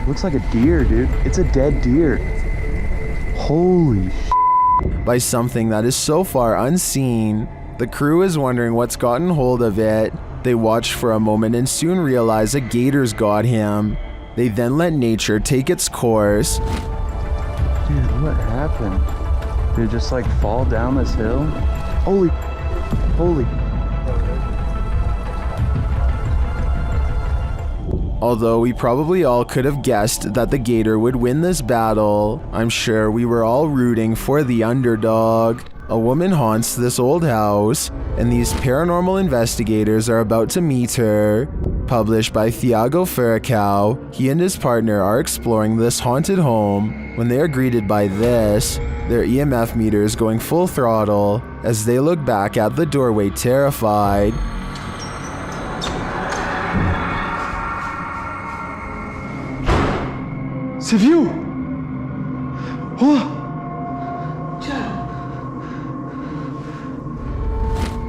Looks like a deer, dude. It's a dead deer. Holy by something that is so far unseen. The crew is wondering what's gotten hold of it. They watch for a moment and soon realize a gator's got him. They then let nature take its course. Dude, what happened? Did it just like fall down this hill? Holy. Although we probably all could have guessed that the gator would win this battle, I'm sure we were all rooting for the underdog. A woman haunts this old house, and these paranormal investigators are about to meet her. Published by Thiago Furacao, he and his partner are exploring this haunted home when they are greeted by this, their EMF meters going full throttle as they look back at the doorway terrified. C'est vieux! Oh!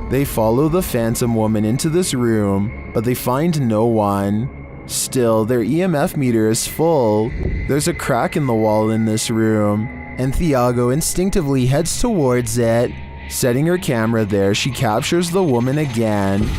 They follow the phantom woman into this room, but they find no one. Still, their EMF meter is full. There's a crack in the wall in this room, and Thiago instinctively heads towards it. Setting her camera there, she captures the woman again.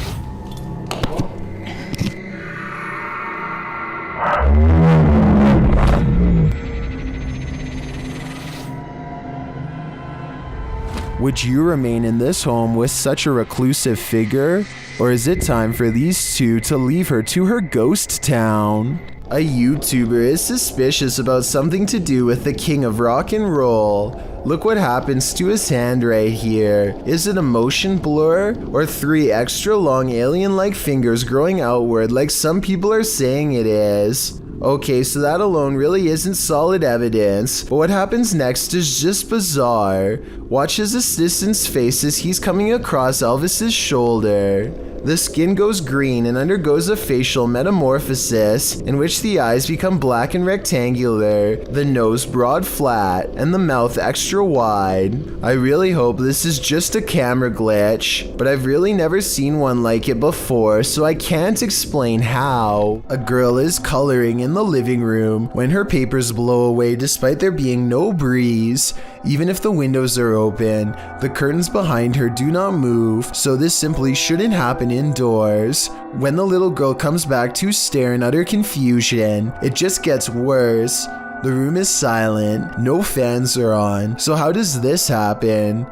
Would you remain in this home with such a reclusive figure? Or is it time for these two to leave her to her ghost town? A YouTuber is suspicious about something to do with the king of rock and roll. Look what happens to his hand right here. Is it a motion blur? Or 3 extra long alien-like fingers growing outward like some people are saying it is? Okay, so that alone really isn't solid evidence, but what happens next is just bizarre. Watch his assistant's face as he's coming across Elvis's shoulder. The skin goes green and undergoes a facial metamorphosis in which the eyes become black and rectangular, the nose broad flat, and the mouth extra wide. I really hope this is just a camera glitch, but I've really never seen one like it before, so I can't explain how. A girl is coloring in the living room when her papers blow away despite there being no breeze. Even if the windows are open, the curtains behind her do not move, so this simply shouldn't happen indoors. When the little girl comes back to stare in utter confusion, it just gets worse. The room is silent, no fans are on, so how does this happen?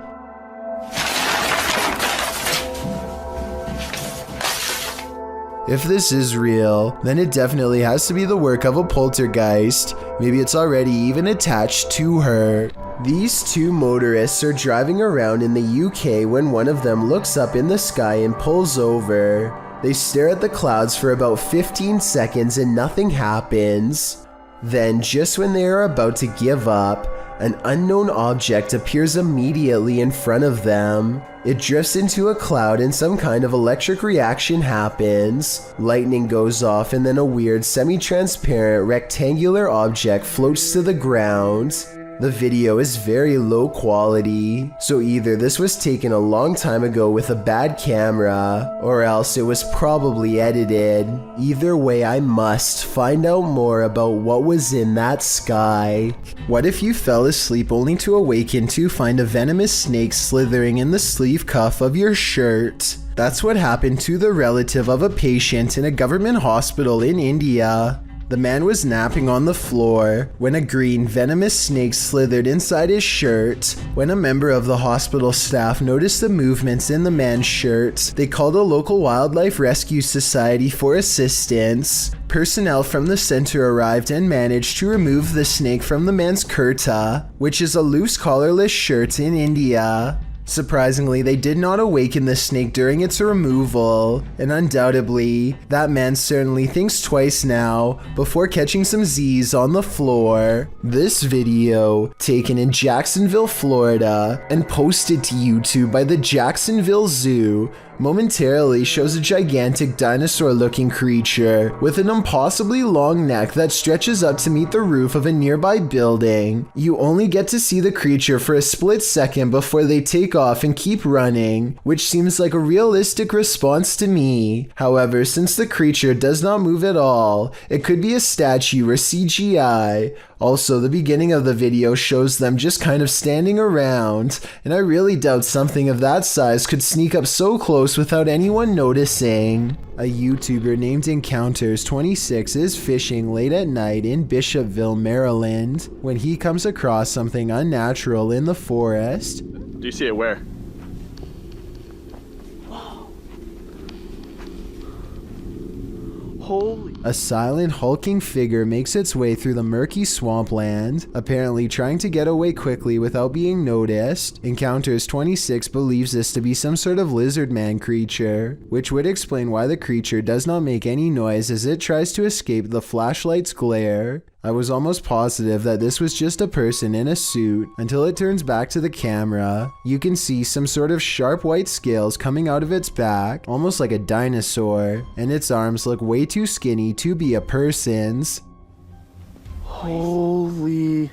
If this is real, then it definitely has to be the work of a poltergeist. Maybe it's already even attached to her. These two motorists are driving around in the UK when one of them looks up in the sky and pulls over. They stare at the clouds for about 15 seconds and nothing happens. Then, just when they are about to give up, an unknown object appears immediately in front of them. It drifts into a cloud and some kind of electric reaction happens. Lightning goes off and then a weird semi-transparent rectangular object floats to the ground. The video is very low quality, so either this was taken a long time ago with a bad camera, or else it was probably edited. Either way, I must find out more about what was in that sky. What if you fell asleep only to awaken to find a venomous snake slithering in the sleeve cuff of your shirt? That's what happened to the relative of a patient in a government hospital in India. The man was napping on the floor when a green venomous snake slithered inside his shirt. When a member of the hospital staff noticed the movements in the man's shirt, they called a local wildlife rescue society for assistance. Personnel from the center arrived and managed to remove the snake from the man's kurta, which is a loose collarless shirt in India. Surprisingly, they did not awaken the snake during its removal, and undoubtedly, that man certainly thinks twice now before catching some Z's on the floor. This video, taken in Jacksonville, Florida, and posted to YouTube by the Jacksonville Zoo, momentarily shows a gigantic dinosaur-looking creature with an impossibly long neck that stretches up to meet the roof of a nearby building. You only get to see the creature for a split second before they take off and keep running, which seems like a realistic response to me. However, since the creature does not move at all, it could be a statue or CGI. Also, the beginning of the video shows them just kind of standing around, and I really doubt something of that size could sneak up so close without anyone noticing. A YouTuber named Encounters26 is fishing late at night in Bishopville, Maryland, when he comes across something unnatural in the forest. Do you see it where? Holy. A silent, hulking figure makes its way through the murky swampland, apparently trying to get away quickly without being noticed. Encounters26 believes this to be some sort of lizard man creature, which would explain why the creature does not make any noise as it tries to escape the flashlight's glare. I was almost positive that this was just a person in a suit until it turns back to the camera. You can see some sort of sharp white scales coming out of its back, almost like a dinosaur, and its arms look way too skinny to be a person's. Holy...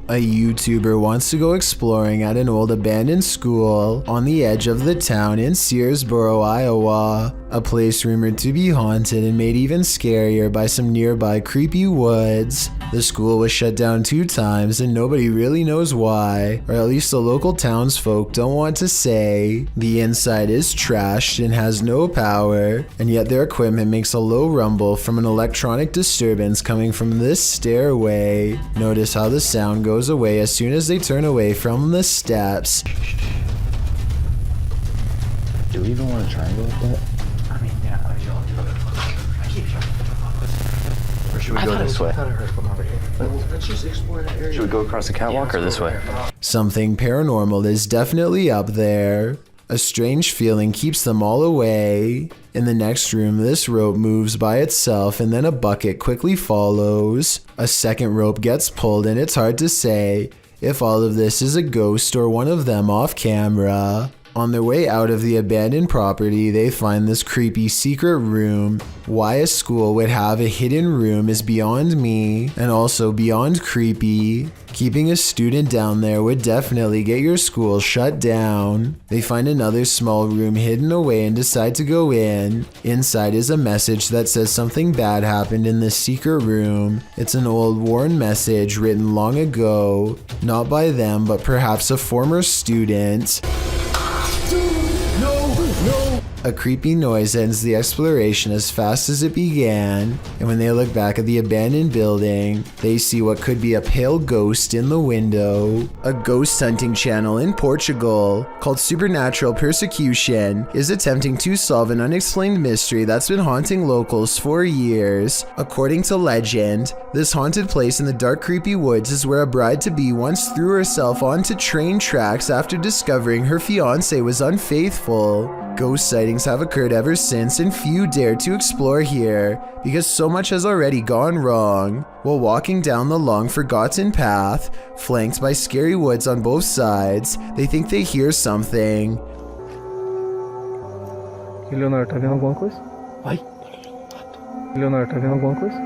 A YouTuber wants to go exploring at an old abandoned school on the edge of the town in Searsboro, Iowa, a place rumored to be haunted and made even scarier by some nearby creepy woods. The school was shut down 2 times and nobody really knows why, or at least the local townsfolk don't want to say. The inside is trashed and has no power, and yet their equipment makes a low rumble from an electronic disturbance coming from this stairway. Notice how the sound goes away as soon as they turn away from the steps. Do we even want to triangle with that? I mean, yeah, I keep trying. Or should we go this way? I thought I heard from over here. Let's just explore that area. Should we go across the catwalk or this way? Something paranormal is definitely up there. A strange feeling keeps them all away. In the next room, this rope moves by itself and then a bucket quickly follows. A second rope gets pulled and it's hard to say if all of this is a ghost or one of them off camera. On their way out of the abandoned property, they find this creepy secret room. Why a school would have a hidden room is beyond me, and also beyond creepy. Keeping a student down there would definitely get your school shut down. They find another small room hidden away and decide to go in. Inside is a message that says something bad happened in this secret room. It's an old worn message written long ago, not by them, but perhaps a former student. A creepy noise ends the exploration as fast as it began, and when they look back at the abandoned building, they see what could be a pale ghost in the window. A ghost hunting channel in Portugal called Supernatural Persecution is attempting to solve an unexplained mystery that's been haunting locals for years. According to legend, this haunted place in the dark, creepy woods is where a bride-to-be once threw herself onto train tracks after discovering her fiancé was unfaithful. Ghost sightings have occurred ever since, and few dare to explore here because so much has already gone wrong. While walking down the long forgotten path, flanked by scary woods on both sides, they think they hear something. Leonardo, tá vendo alguma coisa? Vai. Leonardo, tá vendo alguma coisa?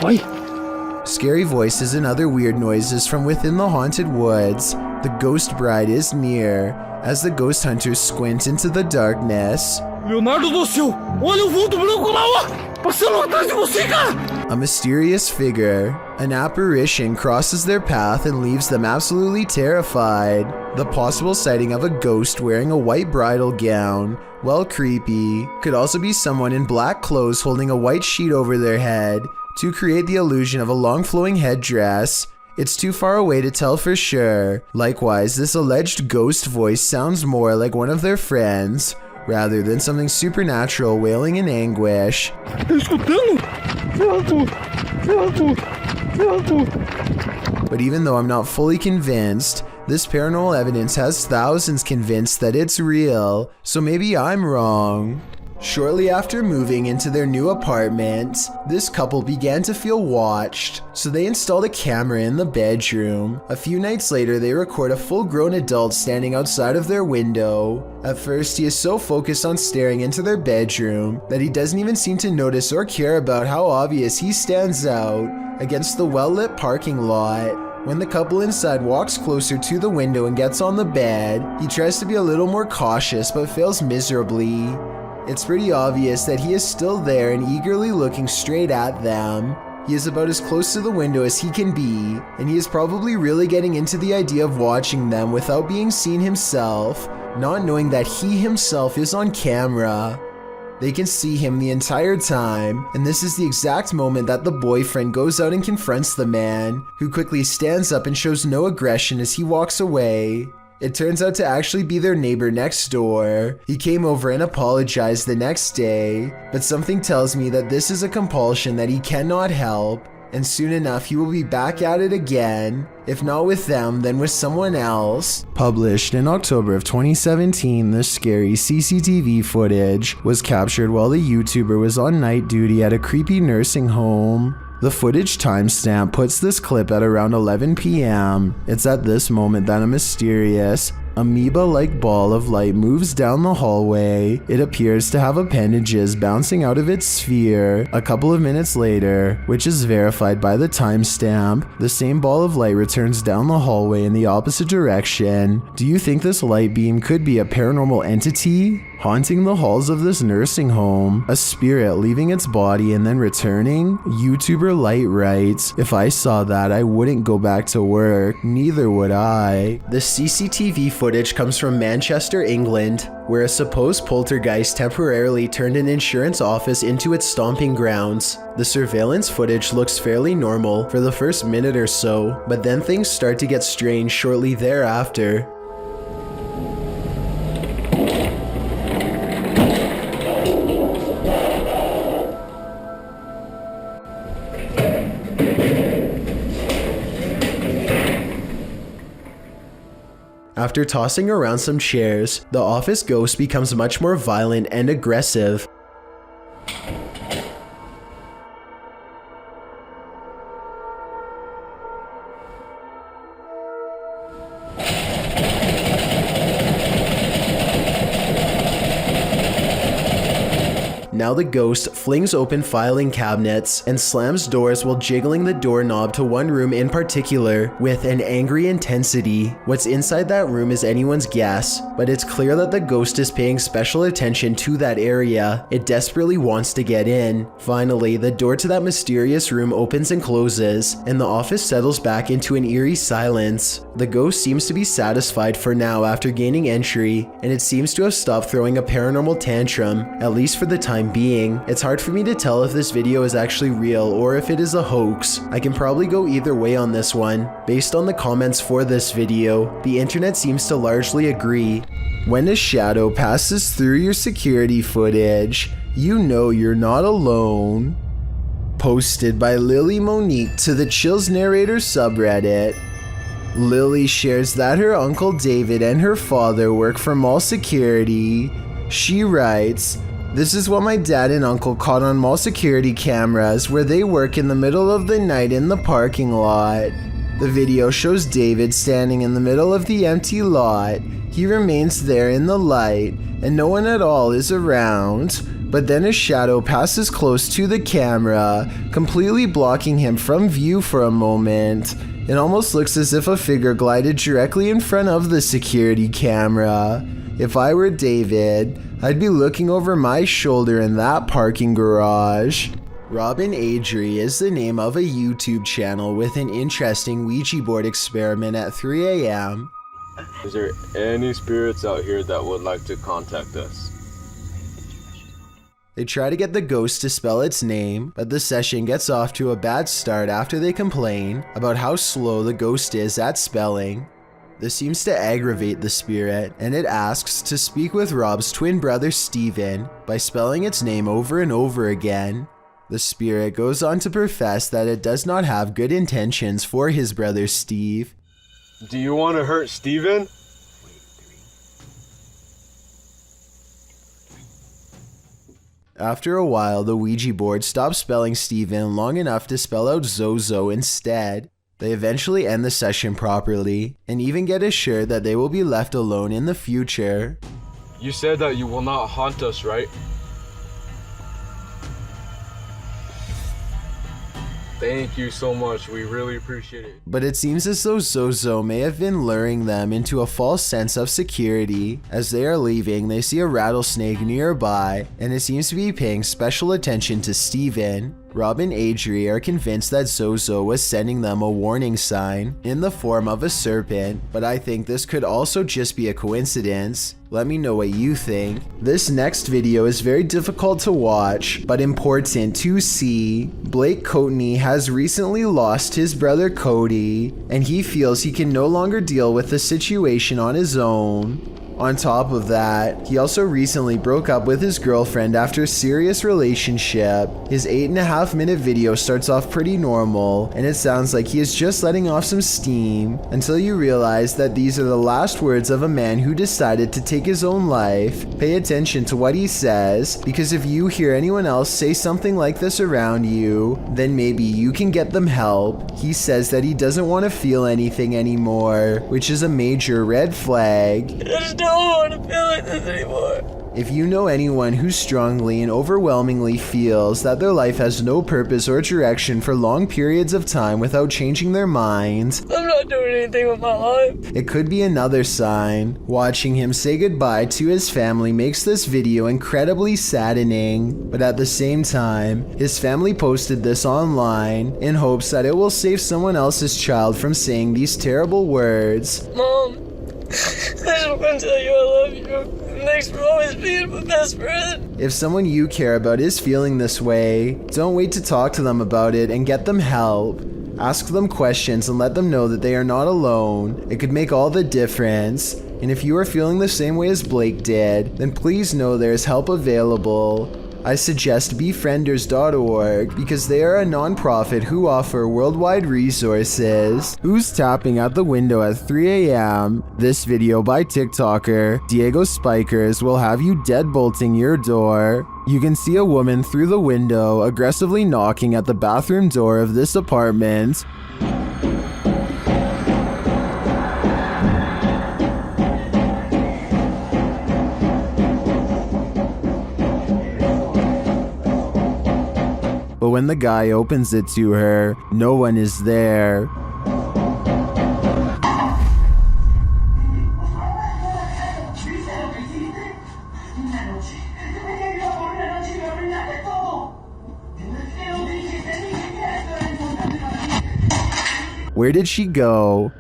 Vai. Scary voices and other weird noises from within the haunted woods. The ghost bride is near, as the ghost hunters squint into the darkness. Leonardo do céu! Olha o vulto branco lá, ó! Passando atrás de você, cara! A mysterious figure, an apparition, crosses their path and leaves them absolutely terrified. The possible sighting of a ghost wearing a white bridal gown, while creepy, could also be someone in black clothes holding a white sheet over their head to create the illusion of a long flowing headdress. It's too far away to tell for sure. Likewise, this alleged ghost voice sounds more like one of their friends, rather than something supernatural wailing in anguish. But even though I'm not fully convinced, this paranormal evidence has thousands convinced that it's real, so maybe I'm wrong. Shortly after moving into their new apartment, this couple began to feel watched, so they installed a camera in the bedroom. A few nights later, they record a full-grown adult standing outside of their window. At first, he is so focused on staring into their bedroom that he doesn't even seem to notice or care about how obvious he stands out against the well-lit parking lot. When the couple inside walks closer to the window and gets on the bed, he tries to be a little more cautious but fails miserably. It's pretty obvious that he is still there and eagerly looking straight at them. He is about as close to the window as he can be, and he is probably really getting into the idea of watching them without being seen himself, not knowing that he himself is on camera. They can see him the entire time, and this is the exact moment that the boyfriend goes out and confronts the man, who quickly stands up and shows no aggression as he walks away. It turns out to actually be their neighbor next door. He came over and apologized the next day, but something tells me that this is a compulsion that he cannot help, and soon enough he will be back at it again, if not with them, then with someone else. Published in October of 2017, this scary CCTV footage was captured while the YouTuber was on night duty at a creepy nursing home. The footage timestamp puts this clip at around 11 p.m. It's at this moment that a mysterious, amoeba-like ball of light moves down the hallway. It appears to have appendages bouncing out of its sphere. A couple of minutes later, which is verified by the timestamp, the same ball of light returns down the hallway in the opposite direction. Do you think this light beam could be a paranormal entity haunting the halls of this nursing home? A spirit leaving its body and then returning? YouTuber Light writes, "If I saw that, I wouldn't go back to work. Neither would I." The CCTV footage comes from Manchester, England, where a supposed poltergeist temporarily turned an insurance office into its stomping grounds. The surveillance footage looks fairly normal for the first minute or so, but then things start to get strange shortly thereafter. After tossing around some chairs, the office ghost becomes much more violent and aggressive. Now the ghost flings open filing cabinets and slams doors while jiggling the doorknob to one room in particular with an angry intensity. What's inside that room is anyone's guess, but it's clear that the ghost is paying special attention to that area. It desperately wants to get in. Finally, the door to that mysterious room opens and closes, and the office settles back into an eerie silence. The ghost seems to be satisfied for now after gaining entry, and it seems to have stopped throwing a paranormal tantrum, at least for the time being. It's hard for me to tell if this video is actually real or if it is a hoax. I can probably go either way on this one. Based on the comments for this video, the internet seems to largely agree. When a shadow passes through your security footage, you know you're not alone. Posted by Lily Monique to the Chills Narrator subreddit. Lily shares that her Uncle David and her father work for mall security. She writes, "This is what my dad and uncle caught on mall security cameras where they work in the middle of the night in the parking lot. The video shows David standing in the middle of the empty lot. He remains there in the light and no one at all is around. But then a shadow passes close to the camera, completely blocking him from view for a moment. It almost looks as if a figure glided directly in front of the security camera. If I were David, I'd be looking over my shoulder in that parking garage." Robin Adrie is the name of a YouTube channel with an interesting Ouija board experiment at 3 a.m. Is there any spirits out here that would like to contact us? They try to get the ghost to spell its name, but the session gets off to a bad start after they complain about how slow the ghost is at spelling. This seems to aggravate the spirit, and it asks to speak with Rob's twin brother Steven by spelling its name over and over again. The spirit goes on to profess that it does not have good intentions for his brother Steve. Do you want to hurt Steven? After a while, the Ouija board stops spelling Steven long enough to spell out Zozo instead. They eventually end the session properly, and even get assured that they will be left alone in the future. You said that you will not haunt us, right? Thank you so much, we really appreciate it. But it seems as though Zozo may have been luring them into a false sense of security. As they are leaving, they see a rattlesnake nearby, and it seems to be paying special attention to Steven. Rob and Adrie are convinced that Zozo was sending them a warning sign in the form of a serpent, but I think this could also just be a coincidence. Let me know what you think. This next video is very difficult to watch, but important to see. Blake Courtney has recently lost his brother Cody, and he feels he can no longer deal with the situation on his own. On top of that, he also recently broke up with his girlfriend after a serious relationship. His 8.5-minute video starts off pretty normal, and it sounds like he is just letting off some steam, until you realize that these are the last words of a man who decided to take his own life. Pay attention to what he says, because if you hear anyone else say something like this around you, then maybe you can get them help. He says that he doesn't want to feel anything anymore, which is a major red flag. I don't want to feel like this anymore. If you know anyone who strongly and overwhelmingly feels that their life has no purpose or direction for long periods of time without changing their minds, I'm not doing anything with my life. It could be another sign. Watching him say goodbye to his family makes this video incredibly saddening, but at the same time, his family posted this online in hopes that it will save someone else's child from saying these terrible words. Mom, I just want to tell you I love you. Thanks for always being my best friend. If someone you care about is feeling this way, don't wait to talk to them about it and get them help. Ask them questions and let them know that they are not alone. It could make all the difference. And if you are feeling the same way as Blake did, then please know there is help available. I suggest befrienders.org because they are a non-profit who offer worldwide resources. Who's tapping at the window at 3 a.m.? This video by TikToker Diego Spikers will have you deadbolting your door. You can see a woman through the window aggressively knocking at the bathroom door of this apartment. when the guy opens it to her, no one is there. Where did she go?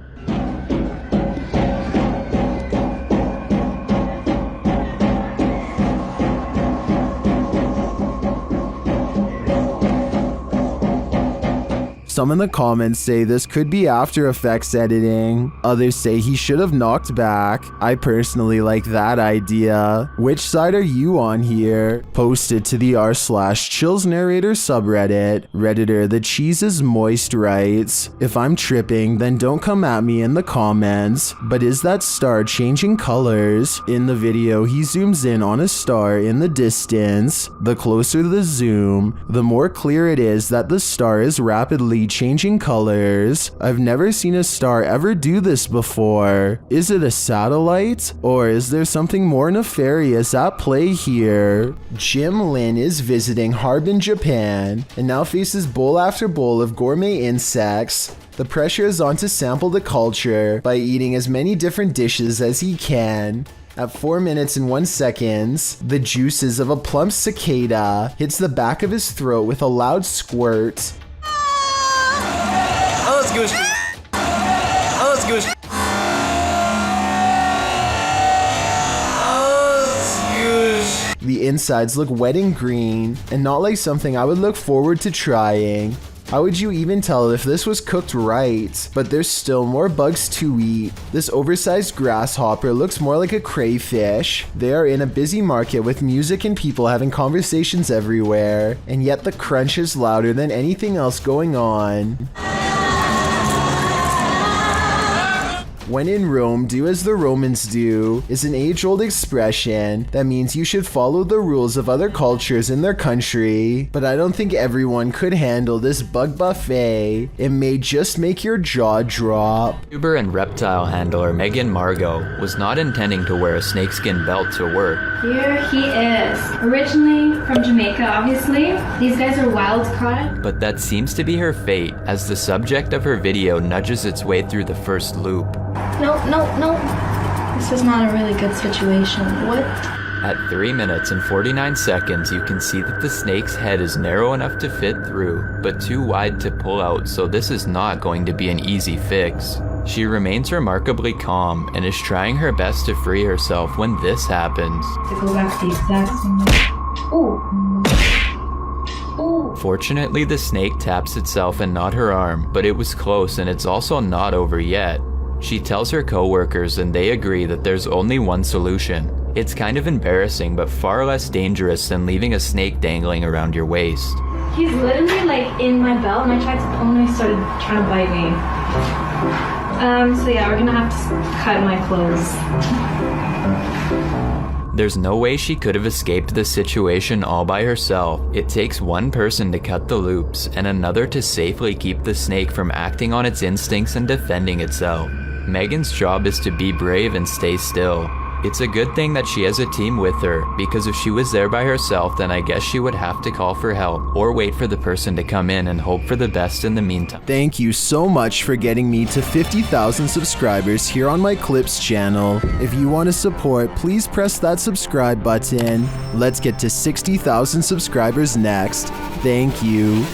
Some in the comments say this could be After Effects editing. Others say he should have knocked back. I personally like that idea. Which side are you on here? Posted to the r/Chills Narrator subreddit. Redditor The Cheese is Moist writes, if I'm tripping, then don't come at me in the comments. But is that star changing colors? In the video, he zooms in on a star in the distance. The closer the zoom, the more clear it is that the star is rapidly changing colors. I've never seen a star ever do this before. Is it a satellite? Or is there something more nefarious at play here? Jim Lin is visiting Harbin, Japan, and now faces bowl after bowl of gourmet insects. The pressure is on to sample the culture by eating as many different dishes as he can. At 4 minutes and 1 second, the juices of a plump cicada hits the back of his throat with a loud squirt. The insides look wet and green, and not like something I would look forward to trying. How would you even tell if this was cooked right? But there's still more bugs to eat. This oversized grasshopper looks more like a crayfish. They are in a busy market with music and people having conversations everywhere, and yet the crunch is louder than anything else going on. When in Rome, do as the Romans do is an age-old expression that means you should follow the rules of other cultures in their country, but I don't think everyone could handle this bug buffet. It may just make your jaw drop. YouTuber and reptile handler Megan Margot was not intending to wear a snakeskin belt to work. Here he is. Originally from Jamaica, obviously. These guys are wild caught. But that seems to be her fate as the subject of her video nudges its way through the first loop. No. This is not a really good situation. What? At 3 minutes and 49 seconds, you can see that the snake's head is narrow enough to fit through, but too wide to pull out, so this is not going to be an easy fix. She remains remarkably calm and is trying her best to free herself when this happens. To go back the exact same way. Ooh. Fortunately, the snake taps itself and not her arm, but it was close and it's also not over yet. She tells her co-workers and they agree that there's only one solution. It's kind of embarrassing, but far less dangerous than leaving a snake dangling around your waist. He's literally like in my belt and I tried to pull him and he started trying to bite me. So yeah, we're gonna have to cut my clothes. There's no way she could have escaped this situation all by herself. It takes one person to cut the loops and another to safely keep the snake from acting on its instincts and defending itself. Megan's job is to be brave and stay still. It's a good thing that she has a team with her, because if she was there by herself, then I guess she would have to call for help or wait for the person to come in and hope for the best in the meantime. Thank you so much for getting me to 50,000 subscribers here on my Clips channel. If you want to support, please press that subscribe button. Let's get to 60,000 subscribers next. Thank you.